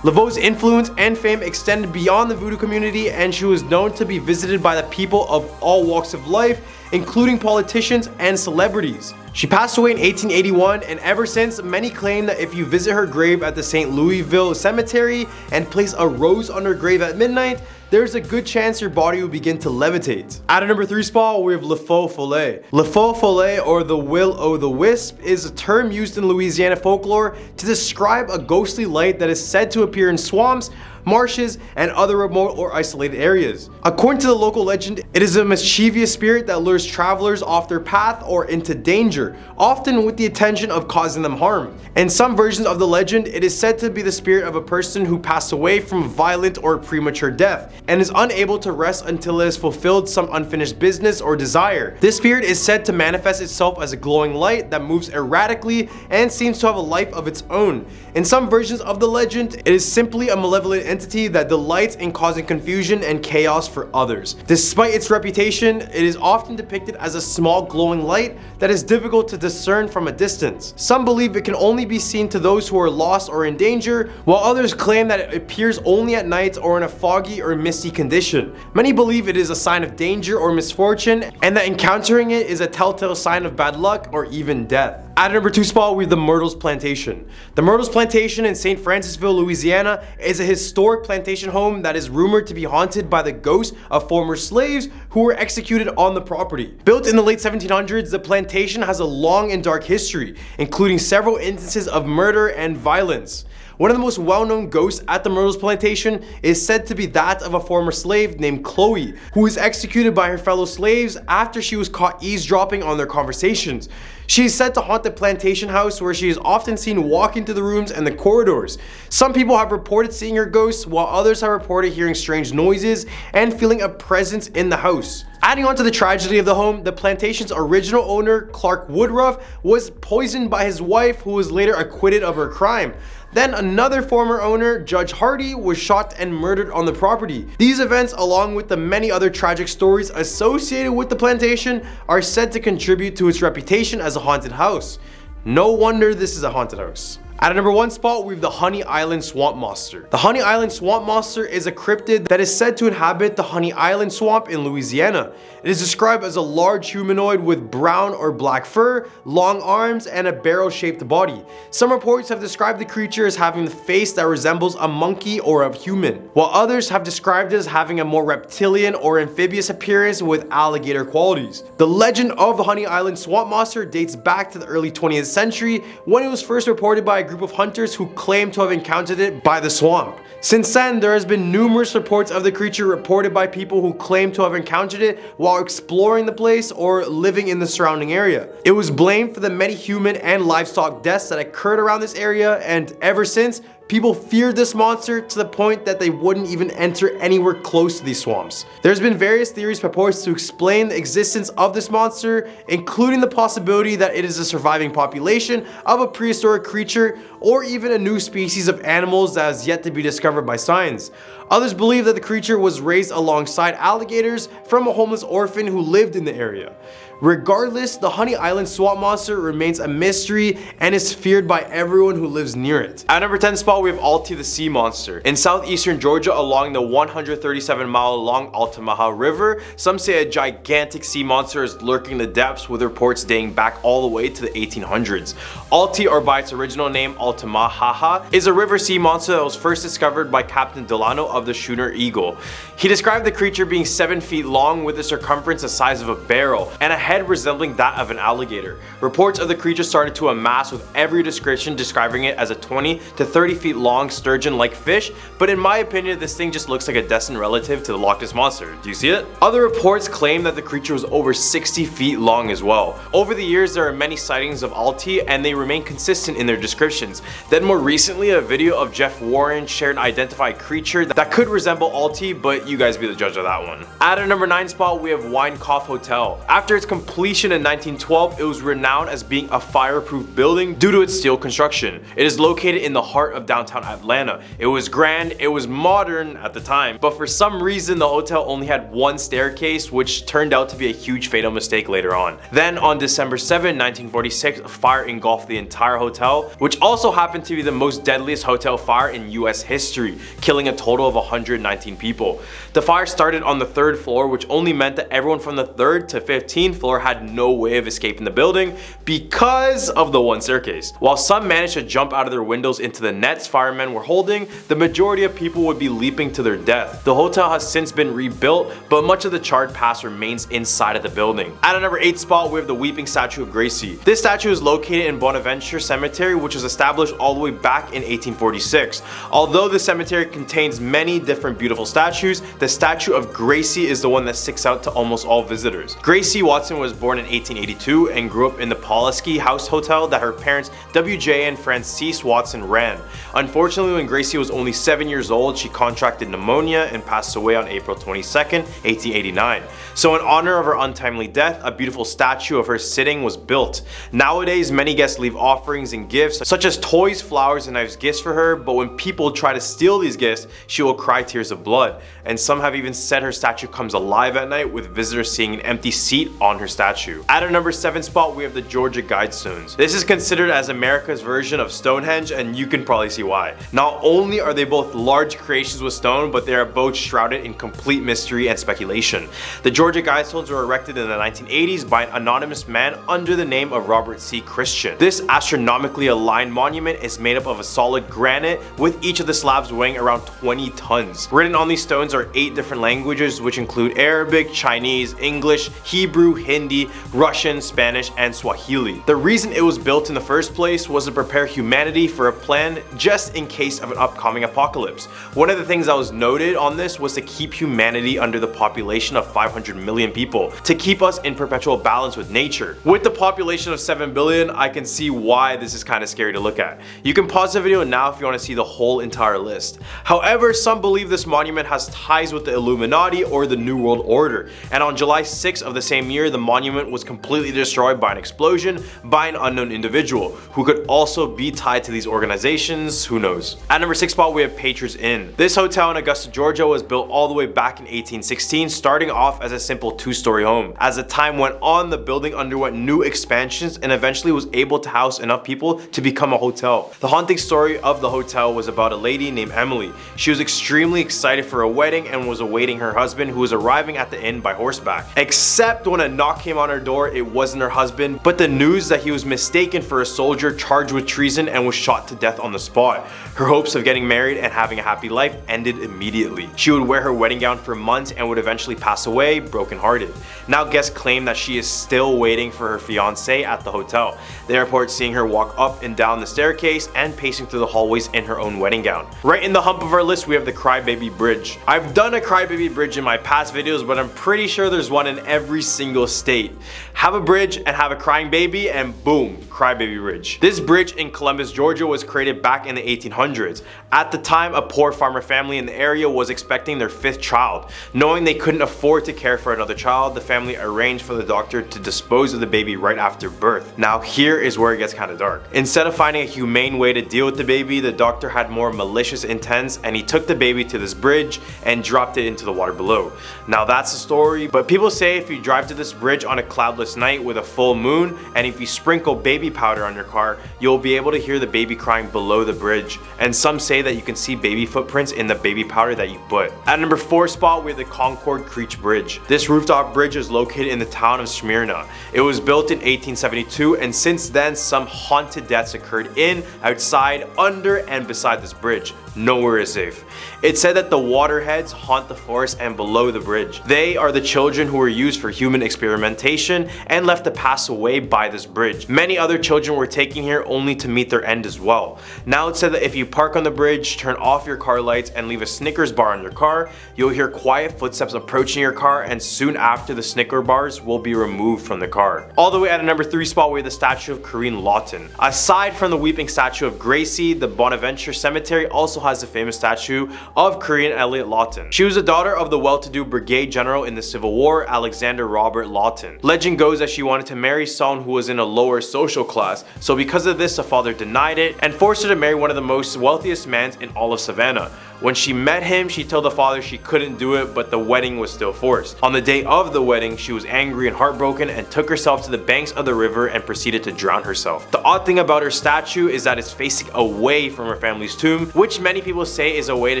Laveau's influence and fame extended beyond the voodoo community, and she was known to be visited by the people of all walks of life, including politicians and celebrities. She passed away in 1881, and ever since, many claim that if you visit her grave at the St. Louisville Cemetery and place a rose on her grave at midnight, there's a good chance your body will begin to levitate. At a number 3 spot, we have Le Faux Follet. Le Faux Follet, or the Will-o'-the-Wisp, is a term used in Louisiana folklore to describe a ghostly light that is said to appear in swamps, marshes, and other remote or isolated areas. According to the local legend, it is a mischievous spirit that lures travelers off their path or into danger, often with the intention of causing them harm. In some versions of the legend, it is said to be the spirit of a person who passed away from a violent or premature death and is unable to rest until it has fulfilled some unfinished business or desire. This spirit is said to manifest itself as a glowing light that moves erratically and seems to have a life of its own. In some versions of the legend, it is simply a malevolent entity that delights in causing confusion and chaos for others. Despite its reputation, it is often depicted as a small glowing light that is difficult to discern from a distance. Some believe it can only be seen to those who are lost or in danger, while others claim that it appears only at night or in a foggy or misty condition. Many believe it is a sign of danger or misfortune, and that encountering it is a telltale sign of bad luck or even death. At number 2 spot, we have the Myrtles Plantation. The Myrtles Plantation in St. Francisville, Louisiana is a historic plantation home that is rumored to be haunted by the ghosts of former slaves who were executed on the property. Built in the late 1700s, the plantation has a long and dark history, including several instances of murder and violence. One of the most well-known ghosts at the Myrtles Plantation is said to be that of a former slave named Chloe, who was executed by her fellow slaves after she was caught eavesdropping on their conversations. She is said to haunt the plantation house, where she is often seen walking to the rooms and the corridors. Some people have reported seeing her ghost, while others have reported hearing strange noises and feeling a presence in the house. Adding on to the tragedy of the home, the plantation's original owner, Clark Woodruff, was poisoned by his wife, who was later acquitted of her crime. Then another former owner, Judge Hardy, was shot and murdered on the property. These events, along with the many other tragic stories associated with the plantation, are said to contribute to its reputation as a haunted house. No wonder this is a haunted house. At a number 1 spot, we have the Honey Island Swamp Monster. The Honey Island Swamp Monster is a cryptid that is said to inhabit the Honey Island Swamp in Louisiana. It is described as a large humanoid with brown or black fur, long arms, and a barrel-shaped body. Some reports have described the creature as having the face that resembles a monkey or a human, while others have described it as having a more reptilian or amphibious appearance with alligator qualities. The legend of the Honey Island Swamp Monster dates back to the early 20th century when it was first reported by a group of hunters who claimed to have encountered it by the swamp. Since then, there has been numerous reports of the creature reported by people who claim to have encountered it while exploring the place or living in the surrounding area. It was blamed for the many human and livestock deaths that occurred around this area, and ever since, people feared this monster to the point that they wouldn't even enter anywhere close to these swamps. There's been various theories proposed to explain the existence of this monster, including the possibility that it is a surviving population of a prehistoric creature or even a new species of animals that has yet to be discovered by science. Others believe that the creature was raised alongside alligators from a homeless orphan who lived in the area. Regardless, the Honey Island Swamp Monster remains a mystery and is feared by everyone who lives near it. At number 10 spot, we have Alti the Sea Monster. In southeastern Georgia along the 137-mile long Altamaha River, some say a gigantic sea monster is lurking in the depths, with reports dating back all the way to the 1800s. Alti, or by its original name Altamaha, is a river sea monster that was first discovered by Captain Delano of the schooner Eagle. He described the creature being 7 feet long with a circumference the size of a barrel and a head resembling that of an alligator. Reports of the creature started to amass, with every description describing it as a 20 to 30 feet long sturgeon-like fish, but in my opinion this thing just looks like a distant relative to the Loch Ness Monster. Do you see it? Other reports claim that the creature was over 60 feet long as well. Over the years there are many sightings of Alti and they remain consistent in their descriptions. Then more recently a video of Jeff Warren shared an identified creature that could resemble Alti, but you guys be the judge of that one. At our number 9 spot, we have Winecoff Hotel. After its completion in 1912, it was renowned as being a fireproof building due to its steel construction. It is located in the heart of downtown Atlanta. It was grand, it was modern at the time, but for some reason the hotel only had one staircase, which turned out to be a huge fatal mistake later on. Then on December 7, 1946, a fire engulfed the entire hotel, which also happened to be the most deadliest hotel fire in US history, killing a total of 119 people. The fire started on the 3rd floor, which only meant that everyone from the 3rd to 15th floor had no way of escaping the building because of the one staircase. While some managed to jump out of their windows into the nets firemen were holding, the majority of people would be leaping to their death. The hotel has since been rebuilt, but much of the charred past remains inside of the building. At a number 8 spot, we have the Weeping Statue of Gracie. This statue is located in Bonaventure Cemetery, which was established all the way back in 1846. Although the cemetery contains many different beautiful statues, the statue of Gracie is the one that sticks out to almost all visitors. Gracie Watson was born in 1882 and grew up in the Pulaski House Hotel that her parents WJ and Frances Watson ran. Unfortunately, when Gracie was only 7 years old, she contracted pneumonia and passed away on April 22nd, 1889. So in honor of her untimely death, a beautiful statue of her sitting was built. Nowadays, many guests leave offerings and gifts such as toys, flowers, and knives gifts for her, but when people try to steal these gifts, she will cry tears of blood. And some have even said her statue comes alive at night, with visitors seeing an empty seat on her statue. At our number 7 spot, we have the Georgia Guidestones. This is considered as America's version of Stonehenge, and you can probably see why. Not only are they both large creations with stone, but they are both shrouded in complete mystery and speculation. The Georgia Guidestones were erected in the 1980s by an anonymous man under the name of Robert C. Christian. This astronomically aligned monument is made up of a solid granite, with each of the slabs weighing around 20 tons. Written on these stones are 8 different languages, which include Arabic, Chinese, English, Hebrew, Hindi, Russian, Spanish, and Swahili. The reason it was built in the first place was to prepare humanity for a plan just in case of an upcoming apocalypse. One of the things that was noted on this was to keep humanity under the population of 500 million people, to keep us in perpetual balance with nature. With the population of 7 billion, I can see why this is kind of scary to look at. You can pause the video now if you want to see the whole entire list. However, some believe this monument has ties with the Illuminati or the New World Order, and on July 6th of the same year, the monument was completely destroyed by an explosion by an unknown individual, who could also be tied to these organizations, who knows. At number 6 spot we have Patriots Inn. This hotel in Augusta, Georgia was built all the way back in 1816, starting off as a simple 2-story home. As the time went on, the building underwent new expansions and eventually was able to house enough people to become a hotel. The haunting story of the hotel was about a lady named Emily. She was extremely excited for a wedding and was awaiting her husband, who was arriving at the inn by horseback. Except when a knock came on her door, it wasn't her husband, but the news that he was mistaken for a soldier charged with treason and was shot to death on the spot. Her hopes of getting married and having a happy life ended immediately. She would wear her wedding gown for months and would eventually pass away, brokenhearted. Now guests claim that she is still waiting for her fiancé at the hotel. They report seeing her walk up and down the staircase and pacing through the hallways in her own wedding gown. Right in the hump of our list we have the Crybaby Bridge. I've done a Crybaby Bridge in my past videos, but I'm pretty sure there's one in every single state. Have a bridge and have a crying baby and boom, Crybaby Bridge. This bridge in Columbus, Georgia was created back in the 1800s. At the time, a poor farmer family in the area was expecting their 5th child. Knowing they couldn't afford to care for another child, the family arranged for the doctor to dispose of the baby right after birth. Now here is where it gets kind of dark. Instead of finding a humane way to deal with the baby, the doctor had more malicious intents and he took the baby to this bridge and dropped it into the water below. Now that's the story, but people say if you drive to this bridge on a cloudless night with a full moon and if you sprinkle baby powder on your car, you'll be able to hear the baby crying below the bridge. And some say that you can see baby footprints in the baby powder that you put. At number 4 spot we have the Concord Creech Bridge. This rooftop bridge is located in the town of Smyrna. It was built in 1872 and since then some haunted deaths occurred in, outside, under, and beside this bridge. Nowhere is safe. It's said that the waterheads haunt the forest and below the bridge. They are the children who were used for human experimentation and left to pass away by this bridge. Many other children were taken here only to meet their end as well. Now it's said that if you park on the bridge, turn off your car lights, and leave a Snickers bar on your car, you'll hear quiet footsteps approaching your car, and soon after the Snicker bars will be removed from the car. All the way at a number 3 spot we have the statue of Corinne Lawton. Aside from the weeping statue of Gracie, the Bonaventure Cemetery also has the famous statue of Corinne Elliott Lawton. She was the daughter of the well-to-do brigade general in the Civil War, Alexander Robert Lawton. Legend goes that she wanted to marry someone who was in a lower social class, so because of this the father denied it and forced her to marry one of the most wealthiest men in all of Savannah. When she met him, she told the father she couldn't do it, but the wedding was still forced. On the day of the wedding, she was angry and heartbroken and took herself to the banks of the river and proceeded to drown herself. The odd thing about her statue is that it's facing away from her family's tomb, which many people say is a way to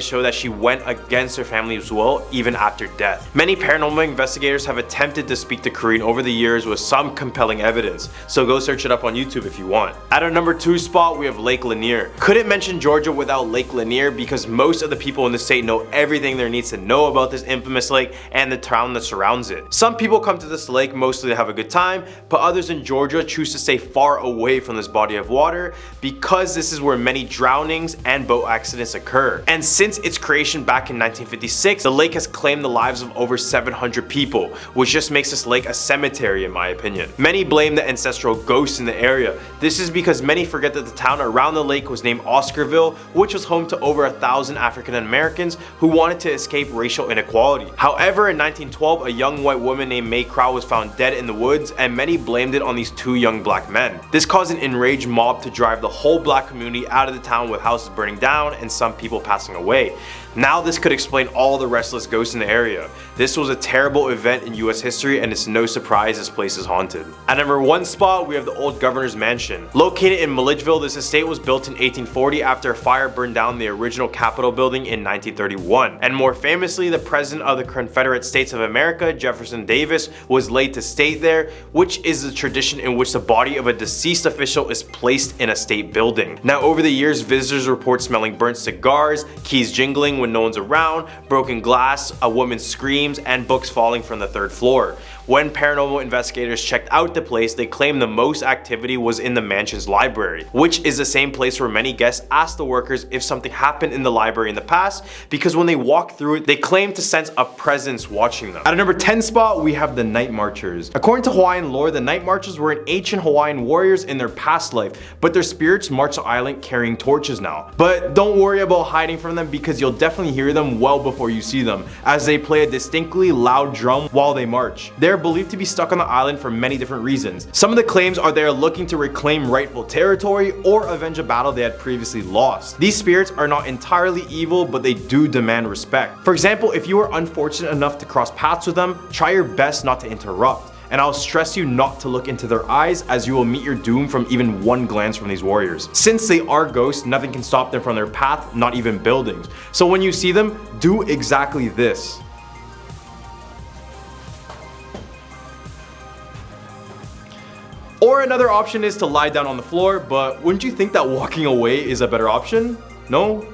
show that she went against her family's will even after death. Many paranormal investigators have attempted to speak to Corinne over the years with some compelling evidence, so go search it up on YouTube if you want. At our number 2 spot, we have Lake Lanier. Couldn't mention Georgia without Lake Lanier because most of the people in the state know everything there needs to know about this infamous lake and the town that surrounds it. Some people come to this lake mostly to have a good time, but others in Georgia choose to stay far away from this body of water because this is where many drownings and boat accidents occur. And since its creation back in 1956, the lake has claimed the lives of over 700 people, which just makes this lake a cemetery in my opinion. Many blame the ancestral ghosts in the area. This is because many forget that the town around the lake was named Oscarville, which was home to over 1,000 African Americans who wanted to escape racial inequality. However, in 1912, a young white woman named May Crow was found dead in the woods, and many blamed it on these 2 young black men. This caused an enraged mob to drive the whole black community out of the town, with houses burning down and some people passing away. Now this could explain all the restless ghosts in the area. This was a terrible event in US history and it's no surprise this place is haunted. At number 1 spot we have the old governor's mansion. Located in Milledgeville, this estate was built in 1840 after a fire burned down the original Capitol building in 1931. And more famously, the President of the Confederate States of America, Jefferson Davis, was laid to state there, which is the tradition in which the body of a deceased official is placed in a state building. Now over the years, visitors report smelling burnt cigars, keys jingling when no one's around, broken glass, a woman's screams, and books falling from the 3rd floor. When paranormal investigators checked out the place, they claimed the most activity was in the mansion's library, which is the same place where many guests asked the workers if something happened in the library in the past, because when they walked through it, they claimed to sense a presence watching them. At a number 10 spot, we have the Night Marchers. According to Hawaiian lore, the Night Marchers were an ancient Hawaiian warriors in their past life, but their spirits march the island carrying torches now. But don't worry about hiding from them because you'll definitely hear them well before you see them, as they play a distinctly loud drum while they march. Their are believed to be stuck on the island for many different reasons. Some of the claims are they are looking to reclaim rightful territory or avenge a battle they had previously lost. These spirits are not entirely evil, but they do demand respect. For example, if you are unfortunate enough to cross paths with them, try your best not to interrupt. And I'll stress you not to look into their eyes, as you will meet your doom from even one glance from these warriors. Since they are ghosts, nothing can stop them from their path, not even buildings. So when you see them, do exactly this. Or another option is to lie down on the floor, but wouldn't you think that walking away is a better option? No,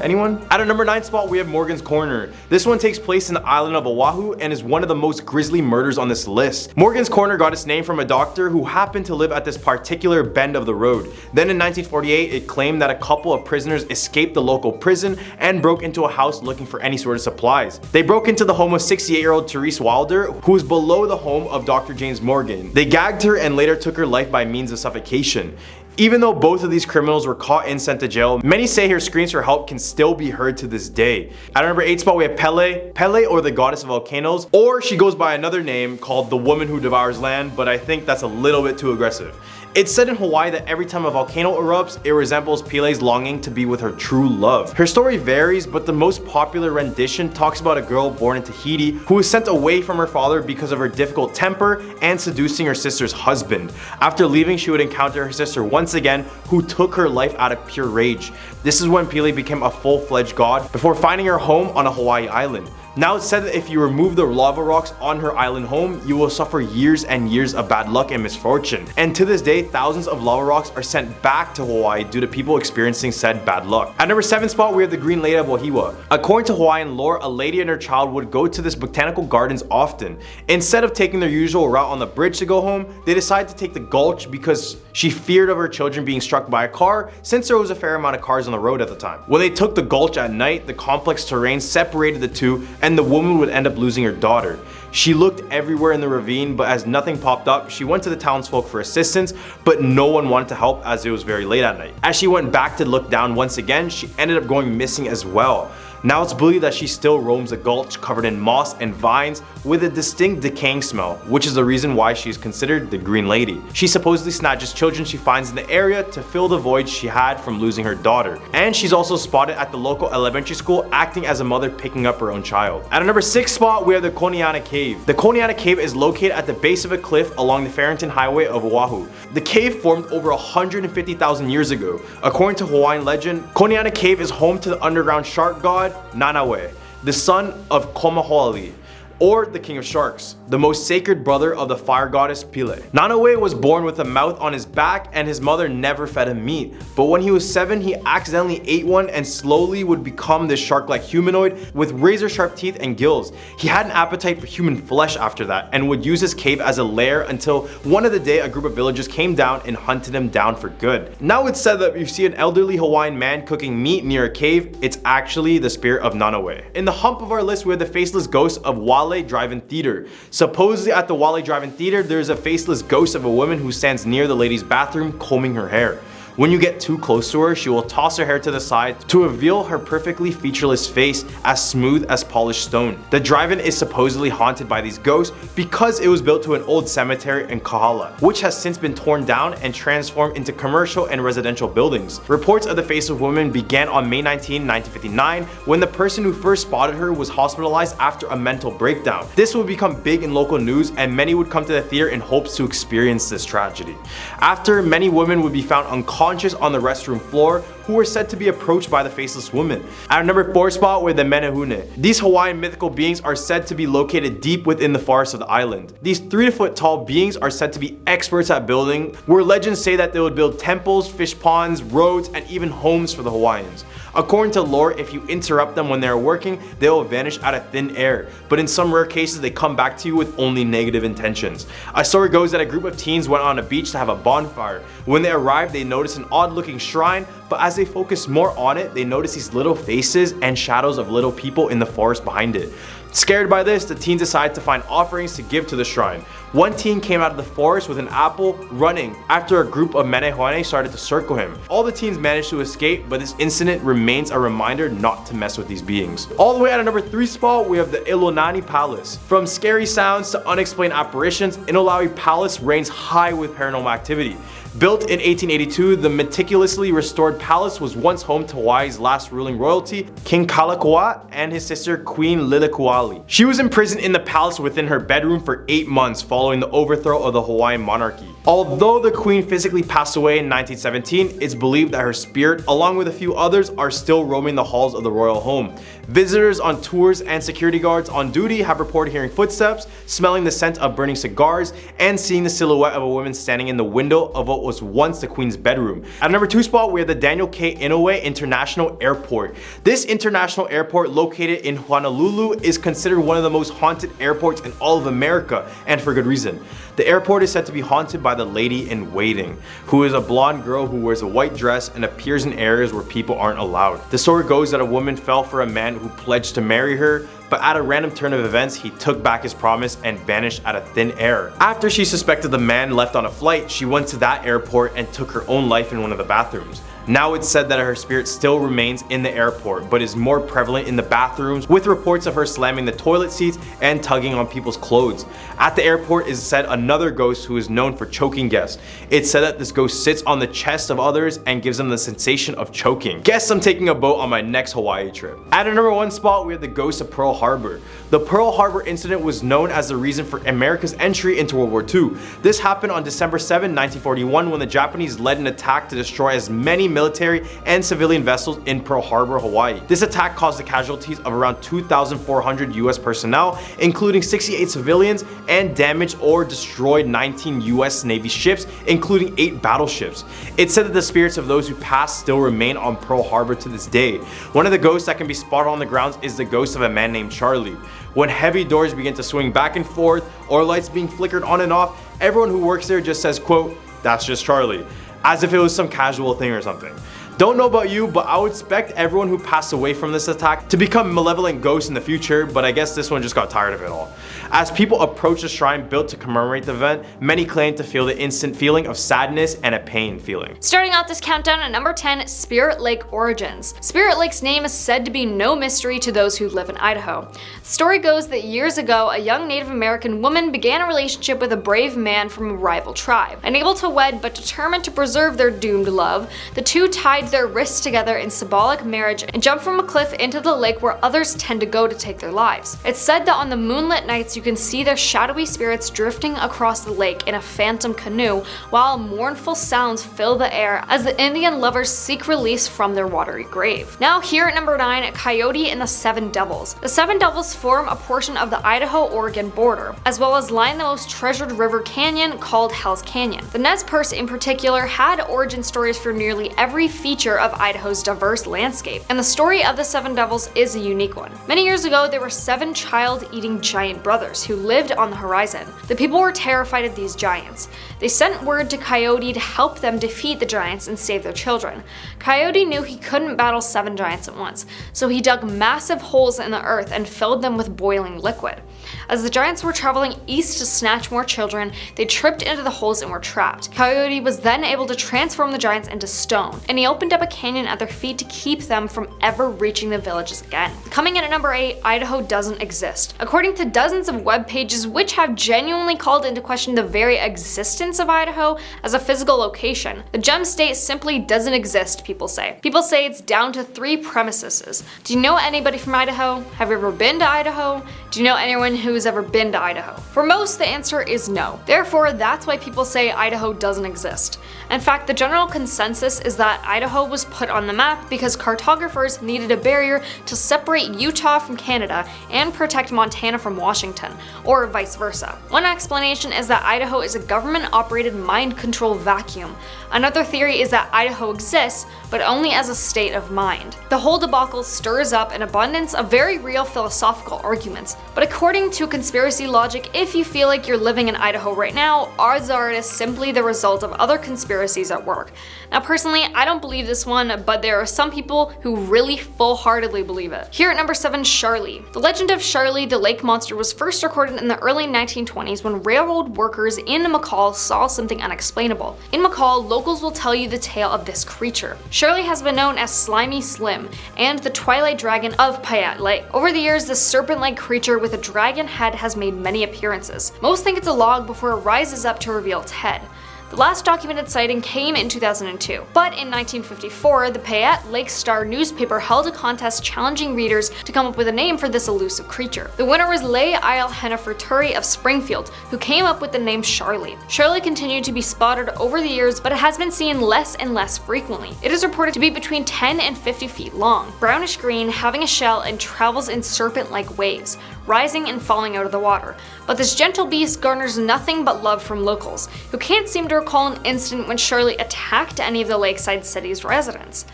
anyone? At our number 9 spot, we have Morgan's Corner. This one takes place in the island of Oahu and is one of the most grisly murders on this list. Morgan's Corner got its name from a doctor who happened to live at this particular bend of the road. Then in 1948, it claimed that a couple of prisoners escaped the local prison and broke into a house looking for any sort of supplies. They broke into the home of 68-year-old Therese Wilder, who was below the home of Dr. James Morgan. They gagged her and later took her life by means of suffocation. Even though both of these criminals were caught and sent to jail, many say her screams for help can still be heard to this day. At our number 8 spot, we have Pele, or the goddess of volcanoes, or she goes by another name called the woman who devours land, but I think that's a little bit too aggressive. It's said in Hawaii that every time a volcano erupts, it resembles Pele's longing to be with her true love. Her story varies, but the most popular rendition talks about a girl born in Tahiti who was sent away from her father because of her difficult temper and seducing her sister's husband. After leaving, she would encounter her sister once again, who took her life out of pure rage. This is when Pele became a full-fledged god before finding her home on a Hawaii island. Now it's said that if you remove the lava rocks on her island home, you will suffer years and years of bad luck and misfortune. And to this day, thousands of lava rocks are sent back to Hawaii due to people experiencing said bad luck. At number 7 spot, we have the Green Lady of Wahiawa. According to Hawaiian lore, a lady and her child would go to this botanical gardens often. Instead of taking their usual route on the bridge to go home, they decided to take the gulch because she feared of her children being struck by a car, since there was a fair amount of cars on the road at the time. When they took the gulch at night, the complex terrain separated the two, and the woman would end up losing her daughter. She looked everywhere in the ravine, but as nothing popped up, she went to the townsfolk for assistance, but no one wanted to help as it was very late at night. As she went back to look down once again, she ended up going missing as well. Now it's believed that she still roams the gulch covered in moss and vines with a distinct decaying smell, which is the reason why she is considered the Green Lady. She supposedly snatches children she finds in the area to fill the void she had from losing her daughter. And she's also spotted at the local elementary school acting as a mother picking up her own child. At our number 6 spot, we have the Koniana Cave. The Koniana Cave is located at the base of a cliff along the Farrington Highway of Oahu. The cave formed over 150,000 years ago. According to Hawaiian legend, Koniana Cave is home to the underground shark god Nanaue, the son of Komahoali, or the king of sharks, the most sacred brother of the fire goddess Pele. Nanaue was born with a mouth on his back and his mother never fed him meat, but when he was 7 he accidentally ate one and slowly would become this shark-like humanoid with razor-sharp teeth and gills. He had an appetite for human flesh after that and would use his cave as a lair until one of the day a group of villagers came down and hunted him down for good. Now it's said that if you see an elderly Hawaiian man cooking meat near a cave, it's actually the spirit of Nanaue. In the hump of our list we have the faceless ghost of Wale Drive-In Theater. Supposedly at the Wale Drive-In Theater, there's a faceless ghost of a woman who stands near the lady's bathroom combing her hair. When you get too close to her, she will toss her hair to the side to reveal her perfectly featureless face as smooth as polished stone. The drive-in is supposedly haunted by these ghosts because it was built to an old cemetery in Kahala, which has since been torn down and transformed into commercial and residential buildings. Reports of the faceless woman began on May 19, 1959, when the person who first spotted her was hospitalized after a mental breakdown. This would become big in local news and many would come to the theater in hopes to experience this tragedy. After, many women would be found unconscious on the restroom floor who were said to be approached by the faceless woman. At our number 4 spot were the Menehune. These Hawaiian mythical beings are said to be located deep within the forest of the island. These 3-foot tall beings are said to be experts at building, where legends say that they would build temples, fish ponds, roads, and even homes for the Hawaiians. According to lore, if you interrupt them when they are working, they will vanish out of thin air, but in some rare cases they come back to you with only negative intentions. A story goes that a group of teens went on a beach to have a bonfire. When they arrived, they noticed an odd looking shrine, but as they focused more on it, they noticed these little faces and shadows of little people in the forest behind it. Scared by this, the teens decided to find offerings to give to the shrine. One teen came out of the forest with an apple, running, after a group of menehuane started to circle him. All the teens managed to escape, but this incident remains a reminder not to mess with these beings. All the way at a number 3 spot, we have the Ilonani Palace. From scary sounds to unexplained apparitions, Inulawi Palace reigns high with paranormal activity. Built in 1882, the meticulously restored palace was once home to Hawaii's last ruling royalty, King Kalakaua, and his sister Queen Lilikuali. She was imprisoned in the palace within her bedroom for 8 months following the overthrow of the Hawaiian monarchy. Although the queen physically passed away in 1917, it's believed that her spirit, along with a few others, are still roaming the halls of the royal home. Visitors on tours and security guards on duty have reported hearing footsteps, smelling the scent of burning cigars, and seeing the silhouette of a woman standing in the window of what was once the queen's bedroom. At number 2 spot, we have the Daniel K. Inouye International Airport. This international airport, located in Honolulu, is considered one of the most haunted airports in all of America, and for good reason. The airport is said to be haunted by the Lady in Waiting, who is a blonde girl who wears a white dress and appears in areas where people aren't allowed. The story goes that a woman fell for a man who pledged to marry her, but at a random turn of events, he took back his promise and vanished out of thin air. After she suspected the man left on a flight, she went to that airport and took her own life in one of the bathrooms. Now it's said that her spirit still remains in the airport, but is more prevalent in the bathrooms, with reports of her slamming the toilet seats and tugging on people's clothes. At the airport is said another ghost who is known for choking guests. It's said that this ghost sits on the chest of others and gives them the sensation of choking. Guess I'm taking a boat on my next Hawaii trip. At a number 1 spot, we have the ghost of Pearl Harbor. The Pearl Harbor incident was known as the reason for America's entry into World War II. This happened on December 7, 1941, when the Japanese led an attack to destroy as many military and civilian vessels in Pearl Harbor, Hawaii. This attack caused the casualties of around 2,400 US personnel, including 68 civilians, and damaged or destroyed 19 US Navy ships, including 8 battleships. It's said that the spirits of those who passed still remain on Pearl Harbor to this day. One of the ghosts that can be spotted on the grounds is the ghost of a man named Charlie. When heavy doors begin to swing back and forth, or lights being flickered on and off, everyone who works there just says, quote, "That's just Charlie," as if it was some casual thing or something. Don't know about you, but I would expect everyone who passed away from this attack to become malevolent ghosts in the future, but I guess this one just got tired of it all. As people approach the shrine built to commemorate the event, many claim to feel the instant feeling of sadness and a pain feeling.
Starting out this countdown at number 10, Spirit Lake origins. Spirit Lake's name is said to be no mystery to those who live in Idaho. The story goes that years ago, a young Native American woman began a relationship with a brave man from a rival tribe. Unable to wed but determined to preserve their doomed love, the two tied their wrists together in symbolic marriage and jumped from a cliff into the lake where others tend to go to take their lives. It's said that on the moonlit nights you can see their shadowy spirits drifting across the lake in a phantom canoe, while mournful sounds fill the air as the Indian lovers seek release from their watery grave. Now here at number 9, Coyote and the Seven Devils. The Seven Devils form a portion of the Idaho-Oregon border, as well as line the most treasured river canyon called Hell's Canyon. The Nez Perce in particular had origin stories for nearly every feature of Idaho's diverse landscape, and the story of the Seven Devils is a unique one. Many years ago, there were 7 child-eating giant brothers who lived on the horizon. The people were terrified of these giants. They sent word to Coyote to help them defeat the giants and save their children. Coyote knew he couldn't battle 7 giants at once, so he dug massive holes in the earth and filled them with boiling liquid. As the giants were traveling east to snatch more children, they tripped into the holes and were trapped. Coyote was then able to transform the giants into stone, and he opened up a canyon at their feet to keep them from ever reaching the villages again. Coming in at number 8, Idaho doesn't exist. According to dozens of web pages which have genuinely called into question the very existence of Idaho as a physical location, the gem state simply doesn't exist, people say. People say it's down to 3 premises. Do you know anybody from Idaho? Have you ever been to Idaho? Do you know anyone who's ever been to Idaho? For most, the answer is no. Therefore, that's why people say Idaho doesn't exist. In fact, the general consensus is that Idaho was put on the map because cartographers needed a barrier to separate Utah from Canada and protect Montana from Washington, or vice versa. One explanation is that Idaho is a government-operated mind control vacuum. Another theory is that Idaho exists, but only as a state of mind. The whole debacle stirs up an abundance of very real philosophical arguments, but according According to conspiracy logic, if you feel like you're living in Idaho right now, odds are it is simply the result of other conspiracies at work. Now personally, I don't believe this one, but there are some people who really full-heartedly believe it. Here at number 7, Charlie. The legend of Charlie the lake monster was first recorded in the early 1920s when railroad workers in McCall saw something unexplainable. In McCall, locals will tell you the tale of this creature. Charlie has been known as Slimy Slim and the Twilight Dragon of Payette Lake. Over the years, this serpent-like creature with a dragon head has made many appearances. Most think it's a log before it rises up to reveal its head. The last documented sighting came in 2002, but in 1954, the Payette Lake Star newspaper held a contest challenging readers to come up with a name for this elusive creature. The winner was Leigh Isle Henneferturi of Springfield, who came up with the name Charlie. Charlie continued to be spotted over the years, but it has been seen less and less frequently. It is reported to be between 10 and 50 feet long, brownish green, having a shell, and travels in serpent-like waves, rising and falling out of the water. But this gentle beast garners nothing but love from locals, who can't seem to recall an incident when Charlie attacked any of the lakeside city's residents.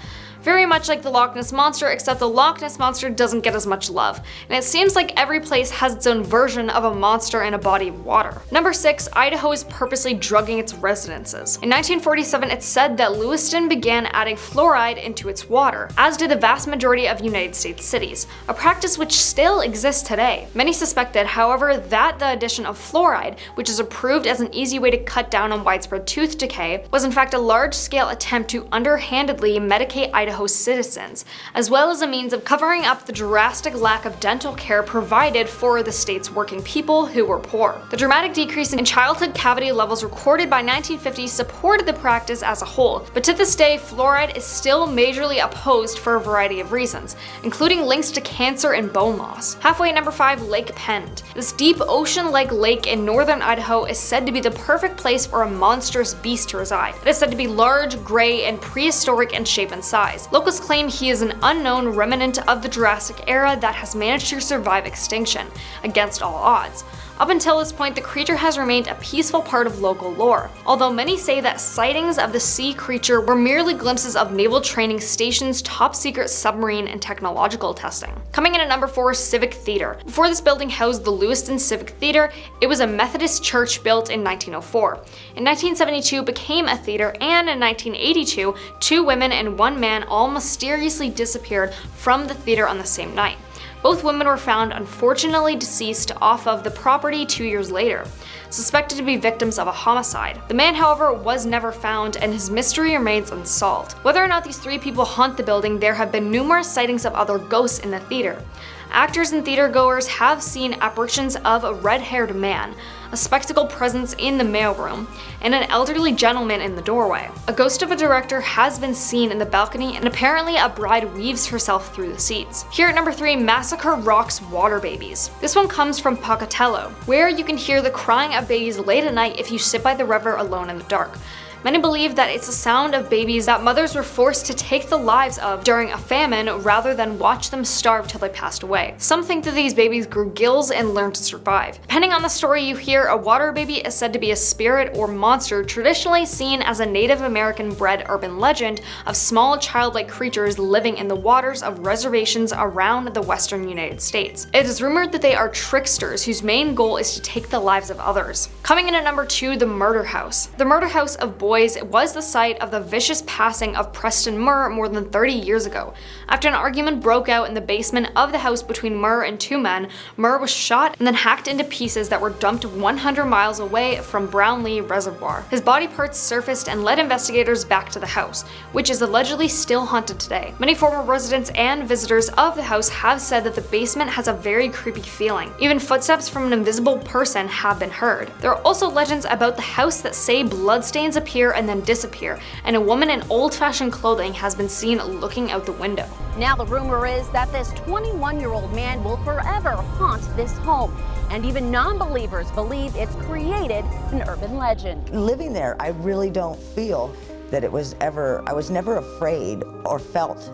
Very much like the Loch Ness Monster, except the Loch Ness Monster doesn't get as much love, and it seems like every place has its own version of a monster in a body of water. Number 6, Idaho is purposely drugging its residences. In 1947, it's said that Lewiston began adding fluoride into its water, as did the vast majority of United States cities, a practice which still exists today. Many suspected, however, that the addition of fluoride, which is approved as an easy way to cut down on widespread tooth decay, was in fact a large-scale attempt to underhandedly medicate Idaho's citizens, as well as a means of covering up the drastic lack of dental care provided for the state's working people who were poor. The dramatic decrease in childhood cavity levels recorded by 1950 supported the practice as a whole, but to this day, fluoride is still majorly opposed for a variety of reasons, including links to cancer and bone loss. Halfway at number 5, Lake Pend. This deep ocean-like lake in northern Idaho is said to be the perfect place for a monstrous beast to reside. It is said to be large, gray, and prehistoric in shape and size. Locals claim he is an unknown remnant of the Jurassic era that has managed to survive extinction, against all odds. Up until this point, the creature has remained a peaceful part of local lore, although many say that sightings of the sea creature were merely glimpses of Naval Training Station's top-secret submarine and technological testing. Coming in at number 4, Civic Theater. Before this building housed the Lewiston Civic Theater, it was a Methodist church built in 1904. In 1972, it became a theater, and in 1982, 2 women and 1 man all mysteriously disappeared from the theater on the same night. Both women were found unfortunately deceased off of the property 2 years later, suspected to be victims of a homicide. The man, however, was never found, and his mystery remains unsolved. Whether or not these 3 people haunt the building, there have been numerous sightings of other ghosts in the theater. Actors and theatergoers have seen apparitions of a red-haired man, a spectacled presence in the mailroom, and an elderly gentleman in the doorway. A ghost of a director has been seen in the balcony, and apparently a bride weaves herself through the seats. Here at number 3, Massacre Rocks Water Babies. This one comes from Pocatello, where you can hear the crying of babies late at night if you sit by the river alone in the dark. Many believe that it's the sound of babies that mothers were forced to take the lives of during a famine rather than watch them starve till they passed away. Some think that these babies grew gills and learned to survive. Depending on the story you hear, a water baby is said to be a spirit or monster traditionally seen as a Native American bred urban legend of small childlike creatures living in the waters of reservations around the western United States. It is rumored that they are tricksters whose main goal is to take the lives of others. Coming in at number 2, the Murder House. The Murder House of Boys was the site of the vicious passing of Preston Murr more than 30 years ago. After an argument broke out in the basement of the house between Murr and 2 men, Murr was shot and then hacked into pieces that were dumped 100 miles away from Brownlee Reservoir. His body parts surfaced and led investigators back to the house, which is allegedly still haunted today. Many former residents and visitors of the house have said that the basement has a very creepy feeling. Even footsteps from an invisible person have been heard. There are also legends about the house that say bloodstains appear and then disappear, and a woman in old-fashioned clothing has been seen looking out the window.
Now the rumor is that this 21-year-old man will forever haunt this home, and even non-believers believe it's created an urban legend.
Living there, I really don't feel that I was never afraid or felt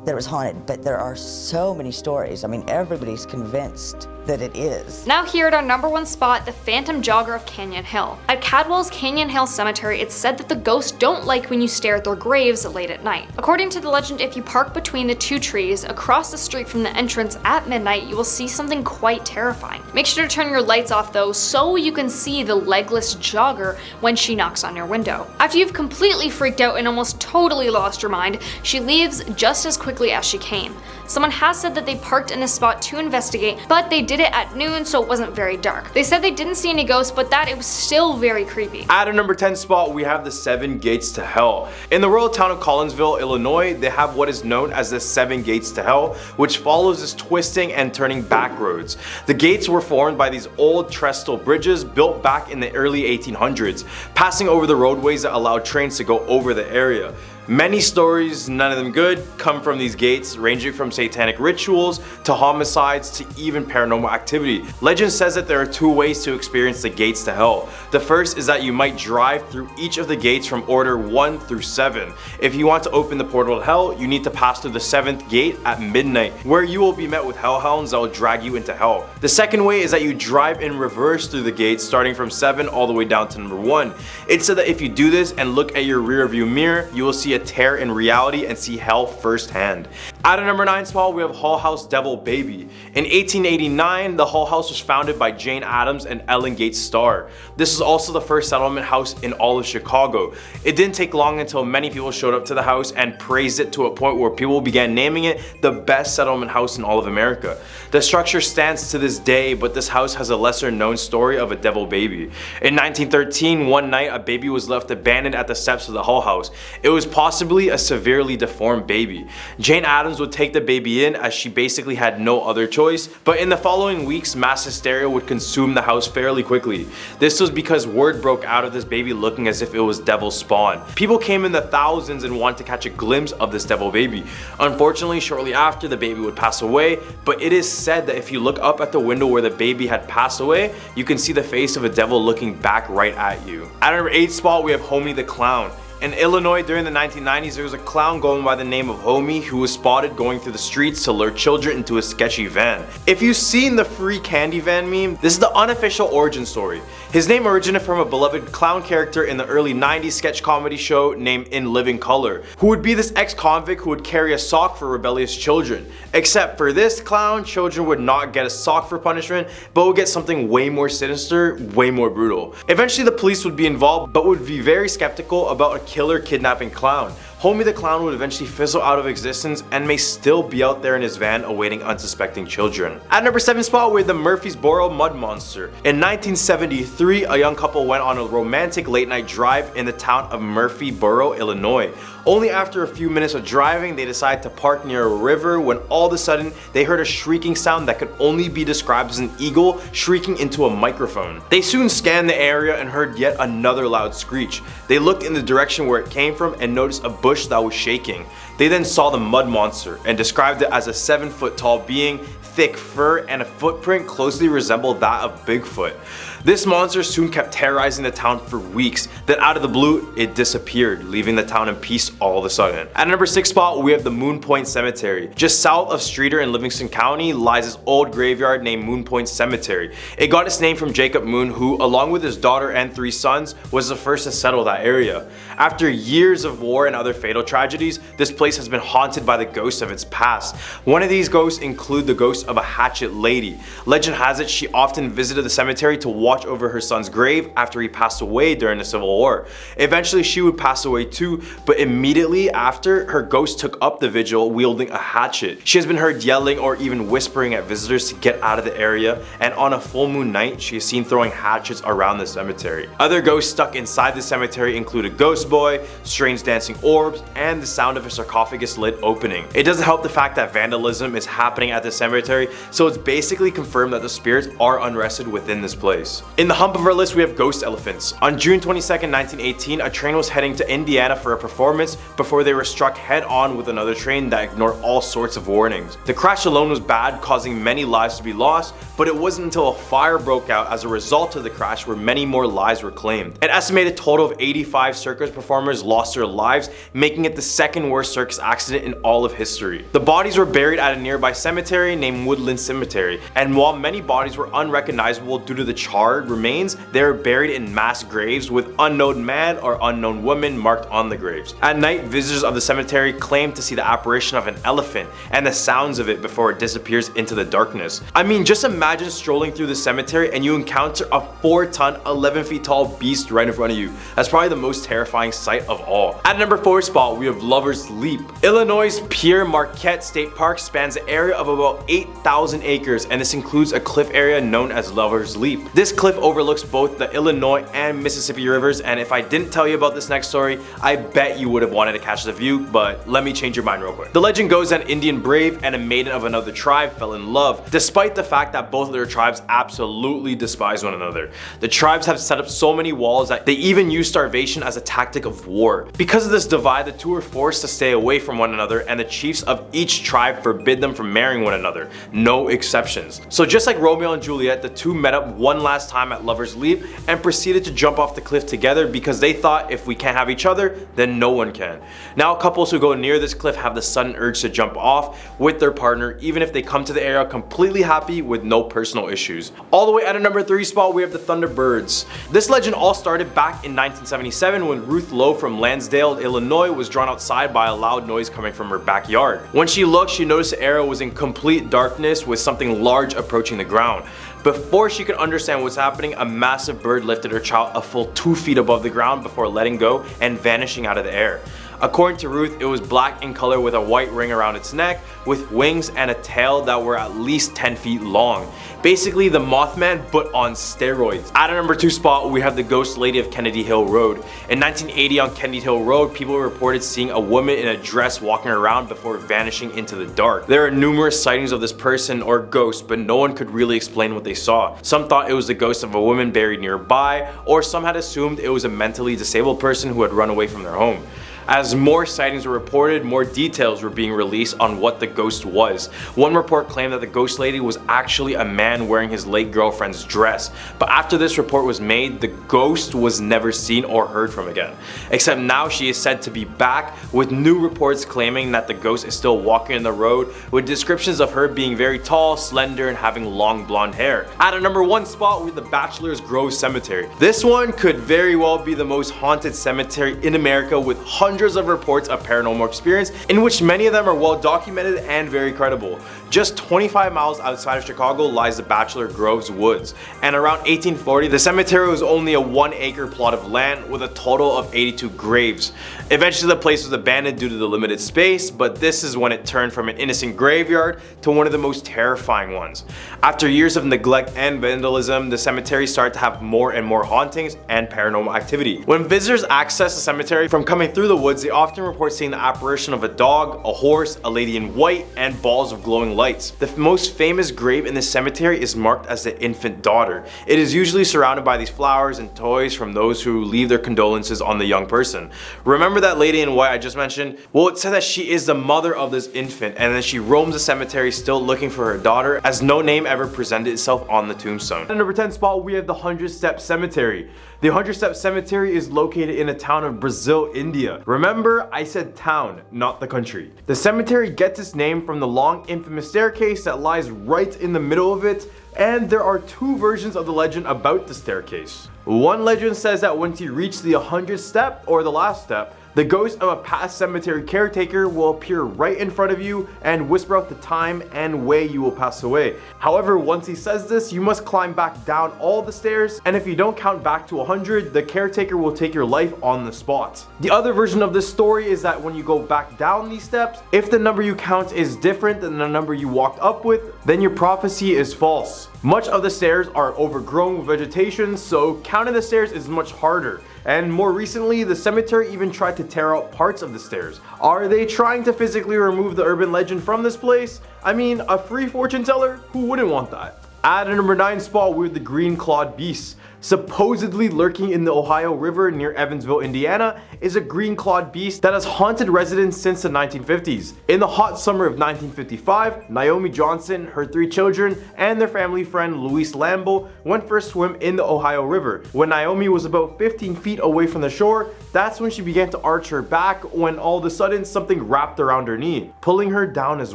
that it was haunted, but there are so many stories. I mean, everybody's convinced that it is.
Now here at our number 1 spot, the Phantom Jogger of Canyon Hill. At Cadwell's Canyon Hill Cemetery, it's said that the ghosts don't like when you stare at their graves late at night. According to the legend, if you park between the 2 trees across the street from the entrance at midnight, you will see something quite terrifying. Make sure to turn your lights off though, so you can see the legless jogger when she knocks on your window. After you've completely freaked out and almost totally lost your mind, she leaves just as quickly as she came. Someone has said that they parked in this spot to investigate, but they did it at noon, so it wasn't very dark. They said they didn't see any ghosts, but that it was still very creepy.
At our number 10 spot, we have the 7 Gates to Hell. In the rural town of Collinsville, Illinois, they have what is known as the 7 Gates to Hell, which follows this twisting and turning back roads. The gates were formed by these old trestle bridges built back in the early 1800s, passing over the roadways that allowed trains to go over the area. Many stories, none of them good, come from these gates, ranging from satanic rituals to homicides to even paranormal activity. Legend says that there are 2 ways to experience the gates to hell. The first is that you might drive through each of the gates from order 1 through 7. If you want to open the portal to hell, you need to pass through the 7th gate at midnight, where you will be met with hellhounds that will drag you into hell. The second way is that you drive in reverse through the gates, starting from 7 all the way down to number 1. It's said that if you do this and look at your rear view mirror, you will see a tear in reality and see hell firsthand. At a number 9 spot, we have Hull House Devil Baby. In 1889, the Hull House was founded by Jane Addams and Ellen Gates Starr. This is also the first settlement house in all of Chicago. It didn't take long until many people showed up to the house and praised it to a point where people began naming it the best settlement house in all of America. The structure stands to this day, but this house has a lesser known story of a devil baby. In 1913, one night a baby was left abandoned at the steps of the Hull House. It was possibly a severely deformed baby. Jane Addams would take the baby in as she basically had no other choice, but in the following weeks mass hysteria would consume the house fairly quickly. This was because word broke out of this baby looking as if it was devil spawn. People came in the thousands and wanted to catch a glimpse of this devil baby. Unfortunately, shortly after, the baby would pass away, but it is said that if you look up at the window where the baby had passed away, you can see the face of a devil looking back right at you. At our 8th spot, we have Homie the Clown. In Illinois during the 1990s, there was a clown going by the name of Homie who was spotted going through the streets to lure children into a sketchy van. If you've seen the free candy van meme, this is the unofficial origin story. His name originated from a beloved clown character in the early 90s sketch comedy show named In Living Color, who would be this ex-convict who would carry a sock for rebellious children. Except for this clown, children would not get a sock for punishment, but would get something way more sinister, way more brutal. Eventually the police would be involved, but would be very skeptical about a killer kidnapping clown. Homie the Clown would eventually fizzle out of existence and may still be out there in his van awaiting unsuspecting children. At number 7 spot, we have the Murfreesboro Mud Monster. In 1973, a young couple went on a romantic late night drive in the town of Murfreesboro, Illinois. Only after a few minutes of driving, they decided to park near a river when all of a sudden they heard a shrieking sound that could only be described as an eagle shrieking into a microphone. They soon scanned the area and heard yet another loud screech. They looked in the direction where it came from and noticed a bush that was shaking. They then saw the mud monster and described it as a 7-foot tall being, thick fur, and a footprint closely resembled that of Bigfoot. This monster soon kept terrorizing the town for weeks, then out of the blue, it disappeared, leaving the town in peace all of a sudden. At number 6 spot, we have the Moon Point Cemetery. Just south of Streator in Livingston County lies this old graveyard named Moon Point Cemetery. It got its name from Jacob Moon, who, along with his daughter and 3 sons, was the first to settle that area. After years of war and other fatal tragedies, this place has been haunted by the ghosts of its past. One of these ghosts include the ghost of a hatchet lady. Legend has it she often visited the cemetery to watch over her son's grave after he passed away during the Civil War. Eventually she would pass away too, but immediately after, her ghost took up the vigil wielding a hatchet. She has been heard yelling or even whispering at visitors to get out of the area, and on a full moon night she is seen throwing hatchets around the cemetery. Other ghosts stuck inside the cemetery include a ghost boy, strange dancing orbs, and the sound of a sarcophagus lid opening. It doesn't help the fact that vandalism is happening at the cemetery, so it's basically confirmed that the spirits are unrested within this place. In the hump of our list, we have ghost elephants. On June 22nd, 1918, a train was heading to Indiana for a performance before they were struck head on with another train that ignored all sorts of warnings. The crash alone was bad, causing many lives to be lost, but it wasn't until a fire broke out as a result of the crash where many more lives were claimed. An estimated total of 85 circus performers lost their lives, making it the second worst circus circus accident in all of history. The bodies were buried at a nearby cemetery named Woodland Cemetery, and while many bodies were unrecognizable due to the charred remains, they were buried in mass graves with unknown man or unknown woman marked on the graves. At night, visitors of the cemetery claimed to see the apparition of an elephant and the sounds of it before it disappears into the darkness. I mean, just imagine strolling through the cemetery and you encounter a 4-ton, 11 feet tall beast right in front of you. That's probably the most terrifying sight of all. At number 4 spot, we have Lover's Leap. Illinois' Pierre Marquette State Park spans an area of about 8,000 acres, and this includes a cliff area known as Lover's Leap. This cliff overlooks both the Illinois and Mississippi rivers, and if I didn't tell you about this next story, I bet you would have wanted to catch the view, but let me change your mind real quick. The legend goes that an Indian brave and a maiden of another tribe fell in love, despite the fact that both of their tribes absolutely despise one another. The tribes have set up so many walls that they even use starvation as a tactic of war. Because of this divide, the two are forced to stay away from one another, and the chiefs of each tribe forbid them from marrying one another. No exceptions. So just like Romeo and Juliet, the two met up one last time at Lover's Leap and proceeded to jump off the cliff together because they thought if we can't have each other, then no one can. Now couples who go near this cliff have the sudden urge to jump off with their partner even if they come to the area completely happy with no personal issues. All the way at a number 3 spot, we have the Thunderbirds. This legend all started back in 1977 when Ruth Lowe from Lansdale, Illinois was drawn outside by a loud noise coming from her backyard. When she looked, she noticed the area was in complete darkness with something large approaching the ground. Before she could understand what's happening, a massive bird lifted her child a full 2 feet above the ground before letting go and vanishing out of the air. According to Ruth, it was black in color with a white ring around its neck, with wings and a tail that were at least 10 feet long. Basically the Mothman, but on steroids. At a number 2 spot, we have the ghost lady of Kennedy Hill Road. In 1980 on Kennedy Hill Road, people reported seeing a woman in a dress walking around before vanishing into the dark. There are numerous sightings of this person or ghost, but no one could really explain what they saw. Some thought it was the ghost of a woman buried nearby, or some had assumed it was a mentally disabled person who had run away from their home. As more sightings were reported, more details were being released on what the ghost was. One report claimed that the ghost lady was actually a man wearing his late girlfriend's dress, but after this report was made, the ghost was never seen or heard from again. Except now she is said to be back, with new reports claiming that the ghost is still walking in the road, with descriptions of her being very tall, slender, and having long blonde hair. At a number 1 spot, we have the Bachelor's Grove Cemetery. This one could very well be the most haunted cemetery in America, with hundreds of reports of paranormal experience, in which many of them are well documented and very credible. Just 25 miles outside of Chicago lies the Bachelor Grove's Woods, and around 1840 the cemetery was only a 1-acre plot of land with a total of 82 graves. Eventually the place was abandoned due to the limited space, but this is when it turned from an innocent graveyard to one of the most terrifying ones. After years of neglect and vandalism, the cemetery started to have more and more hauntings and paranormal activity. When visitors access the cemetery from coming through the woods, they often report seeing the apparition of a dog, a horse, a lady in white, and balls of glowing lights. The most famous grave in this cemetery is marked as the infant daughter. It is usually surrounded by these flowers and toys from those who leave their condolences on the young person. Remember that lady in white I just mentioned? Well, it said that she is the mother of this infant, and then she roams the cemetery still looking for her daughter, as no name ever presented itself on the tombstone. At number 10 spot, we have the 100-Step Cemetery. The 100-Step Cemetery is located in a town of Brazil, India. Remember, I said town, not the country. The cemetery gets its name from the long infamous staircase that lies right in the middle of it, and there are 2 versions of the legend about the staircase. One legend says that once you reach the 100th step, or the last step, the ghost of a past cemetery caretaker will appear right in front of you and whisper out the time and way you will pass away. However, once he says this, you must climb back down all the stairs, and if you don't count back to 100, the caretaker will take your life on the spot. The other version of this story is that when you go back down these steps, if the number you count is different than the number you walked up with, then your prophecy is false. Much of the stairs are overgrown with vegetation, so counting the stairs is much harder. And more recently, the cemetery even tried to tear out parts of the stairs. Are they trying to physically remove the urban legend from this place? I mean, a free fortune teller? Who wouldn't want that? At a number 9 spot, we have the green clawed beast. Supposedly lurking in the Ohio River near Evansville, Indiana, is a green-clawed beast that has haunted residents since the 1950s. In the hot summer of 1955, Naomi Johnson, her 3 children, and their family friend Luis Lambo went for a swim in the Ohio River. When Naomi was about 15 feet away from the shore, that's when she began to arch her back when all of a sudden something wrapped around her knee, pulling her down as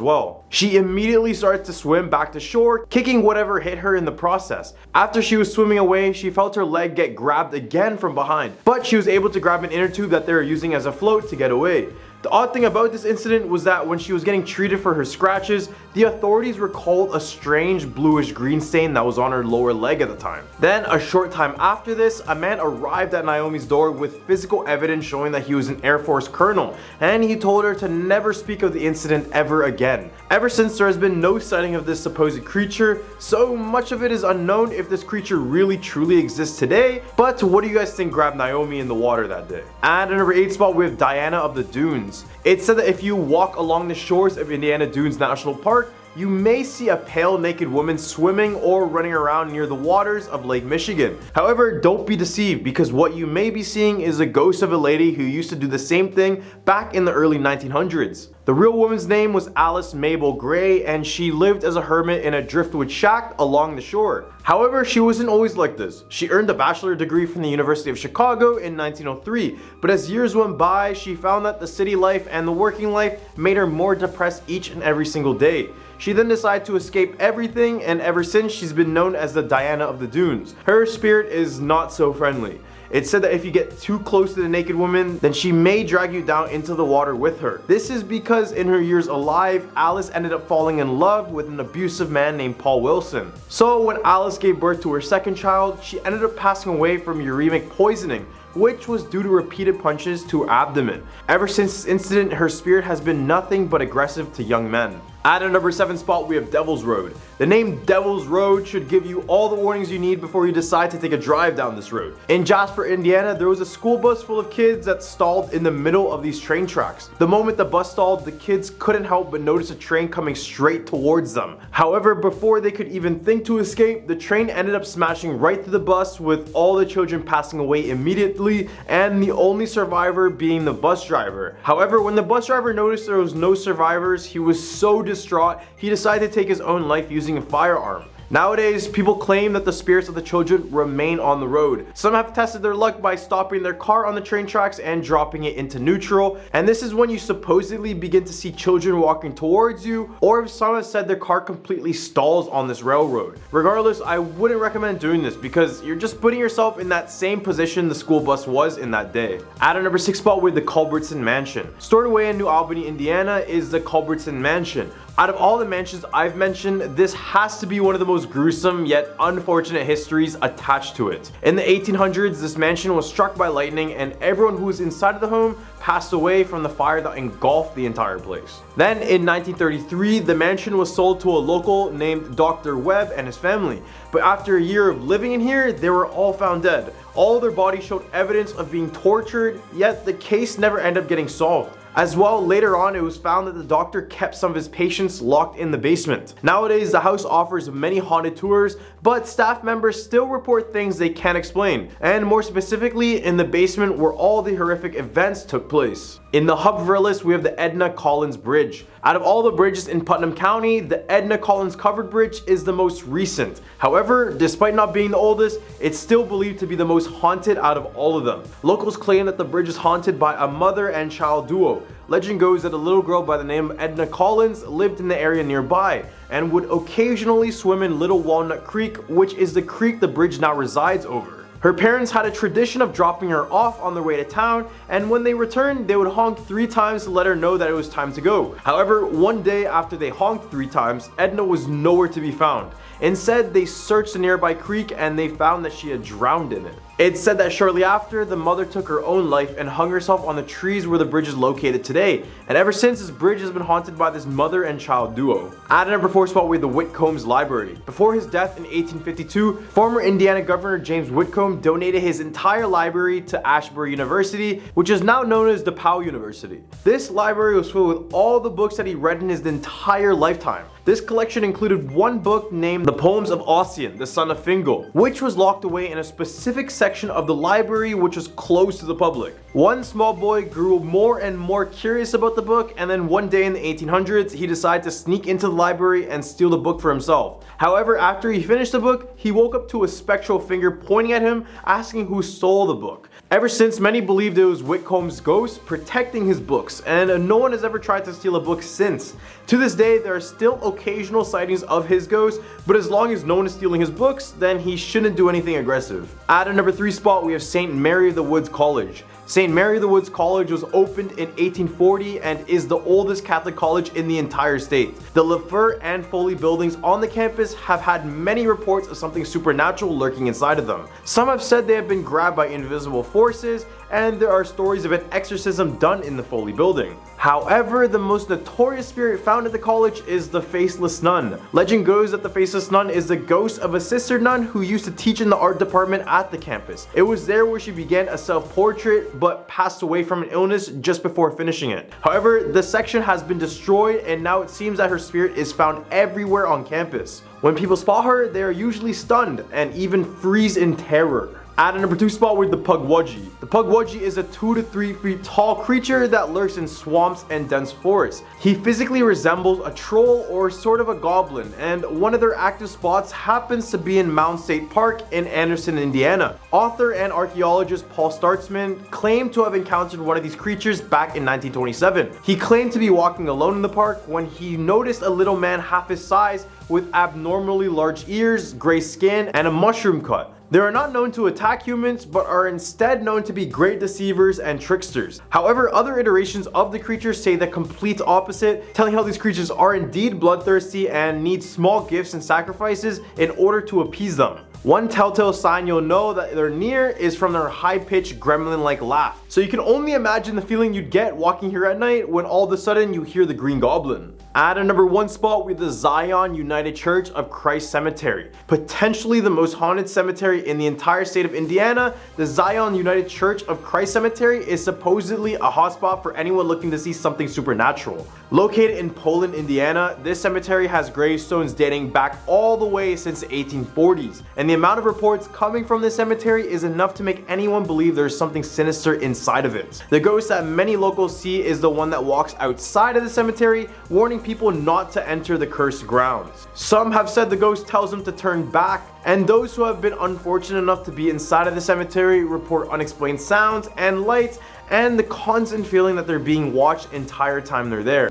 well. She immediately started to swim back to shore, kicking whatever hit her in the process. After she was swimming away, she felt her leg get grabbed again from behind, but she was able to grab an inner tube that they were using as a float to get away. The odd thing about this incident was that when she was getting treated for her scratches, the authorities recalled a strange bluish green stain that was on her lower leg at the time. Then, a short time after this, a man arrived at Naomi's door with physical evidence showing that he was an Air Force colonel, and he told her to never speak of the incident ever again. Ever since, there has been no sighting of this supposed creature, so much of it is unknown if this creature really truly exists today. But what do you guys think grabbed Naomi in the water that day? At number 8 spot, we have Diana of the Dunes. It's said that if you walk along the shores of Indiana Dunes National Park, you may see a pale naked woman swimming or running around near the waters of Lake Michigan. However, don't be deceived, because what you may be seeing is a ghost of a lady who used to do the same thing back in the early 1900s. The real woman's name was Alice Mabel Gray, and she lived as a hermit in a driftwood shack along the shore. However, she wasn't always like this. She earned a bachelor's degree from the University of Chicago in 1903, but as years went by, she found that the city life and the working life made her more depressed each and every single day. She then decided to escape everything, and ever since, she's been known as the Diana of the Dunes. Her spirit is not so friendly. It's said that if you get too close to the naked woman, then she may drag you down into the water with her. This is because in her years alive, Alice ended up falling in love with an abusive man named Paul Wilson. So when Alice gave birth to her second child, she ended up passing away from uremic poisoning, which was due to repeated punches to her abdomen. Ever since this incident, her spirit has been nothing but aggressive to young men. At a number 7 spot, we have Devil's Road. The name Devil's Road should give you all the warnings you need before you decide to take a drive down this road. In Jasper, Indiana, there was a school bus full of kids that stalled in the middle of these train tracks. The moment the bus stalled, the kids couldn't help but notice a train coming straight towards them. However, before they could even think to escape, the train ended up smashing right through the bus, with all the children passing away immediately, and the only survivor being the bus driver. However, when the bus driver noticed there was no survivors, he was so distraught, he decided to take his own life using a firearm. Nowadays, people claim that the spirits of the children remain on the road. Some have tested their luck by stopping their car on the train tracks and dropping it into neutral, and this is when you supposedly begin to see children walking towards you, or if some have said their car completely stalls on this railroad. Regardless, I wouldn't recommend doing this because you're just putting yourself in that same position the school bus was in that day. At a number 6 spot, with the Culbertson Mansion. Stored away in New Albany, Indiana is the Culbertson Mansion. Out of all the mansions I've mentioned, this has to be one of the most gruesome yet unfortunate histories attached to it. In the 1800s, this mansion was struck by lightning, and everyone who was inside of the home passed away from the fire that engulfed the entire place. Then in 1933, the mansion was sold to a local named Dr. Webb and his family. But after a year of living in here, they were all found dead. All their bodies showed evidence of being tortured, yet the case never ended up getting solved. As well, later on, it was found that the doctor kept some of his patients locked in the basement. Nowadays, the house offers many haunted tours, but staff members still report things they can't explain, and more specifically, in the basement where all the horrific events took place. In the hub of our list, we have the Edna Collins Bridge. Out of all the bridges in Putnam County, the Edna Collins Covered Bridge is the most recent. However, despite not being the oldest, it's still believed to be the most haunted out of all of them. Locals claim that the bridge is haunted by a mother and child duo. Legend goes that a little girl by the name of Edna Collins lived in the area nearby and would occasionally swim in Little Walnut Creek, which is the creek the bridge now resides over. Her parents had a tradition of dropping her off on their way to town, and when they returned, they would honk 3 times to let her know that it was time to go. However, one day after they honked 3 times, Edna was nowhere to be found. Instead, they searched the nearby creek and they found that she had drowned in it. It's said that shortly after, the mother took her own life and hung herself on the trees where the bridge is located today. And ever since, this bridge has been haunted by this mother and child duo. At a number 4 spot, we have the Whitcomb's Library. Before his death in 1852, former Indiana Governor James Whitcomb donated his entire library to Ashbury University, which is now known as DePauw University. This library was filled with all the books that he read in his entire lifetime. This collection included one book named The Poems of Ossian, the son of Fingal, which was locked away in a specific section of the library which was closed to the public. One small boy grew more and more curious about the book, and then one day in the 1800s, he decided to sneak into the library and steal the book for himself. However, after he finished the book, he woke up to a spectral finger pointing at him, asking who stole the book. Ever since, many believed it was Whitcomb's ghost protecting his books, and no one has ever tried to steal a book since. To this day, there are still occasional sightings of his ghost, but as long as no one is stealing his books, then he shouldn't do anything aggressive. At a number 3 spot, we have St. Mary of the Woods College. St. Mary of the Woods College was opened in 1840 and is the oldest Catholic college in the entire state. The Lefevre and Foley buildings on the campus have had many reports of something supernatural lurking inside of them. Some have said they have been grabbed by invisible forces, and there are stories of an exorcism done in the Foley building. However, the most notorious spirit found at the college is the Faceless Nun. Legend goes that the Faceless Nun is the ghost of a sister nun who used to teach in the art department at the campus. It was there where she began a self-portrait but passed away from an illness just before finishing it. However, the section has been destroyed, and now it seems that her spirit is found everywhere on campus. When people spot her, they are usually stunned and even freeze in terror. At a number 2 spot with the Pukwudgie. The Pukwudgie is a 2 to 3 feet tall creature that lurks in swamps and dense forests. He physically resembles a troll or sort of a goblin, and one of their active spots happens to be in Mound State Park in Anderson, Indiana. Author and archaeologist Paul Startzman claimed to have encountered one of these creatures back in 1927. He claimed to be walking alone in the park when he noticed a little man half his size with abnormally large ears, gray skin, and a mushroom cut. They are not known to attack humans, but are instead known to be great deceivers and tricksters. However, other iterations of the creatures say the complete opposite, telling how these creatures are indeed bloodthirsty and need small gifts and sacrifices in order to appease them. One telltale sign you'll know that they're near is from their high-pitched gremlin-like laugh. So you can only imagine the feeling you'd get walking here at night when all of a sudden you hear the Green Goblin. At a number 1 spot with the Zion United Church of Christ Cemetery. Potentially the most haunted cemetery in the entire state of Indiana, the Zion United Church of Christ Cemetery is supposedly a hotspot for anyone looking to see something supernatural. Located in Poland, Indiana, this cemetery has gravestones dating back all the way since the 1840s, and the amount of reports coming from this cemetery is enough to make anyone believe there's something sinister inside of it. The ghost that many locals see is the one that walks outside of the cemetery, warning people not to enter the cursed grounds. Some have said the ghost tells them to turn back, and those who have been unfortunate enough to be inside of the cemetery report unexplained sounds and lights and the constant feeling that they're being watched the entire time they're there.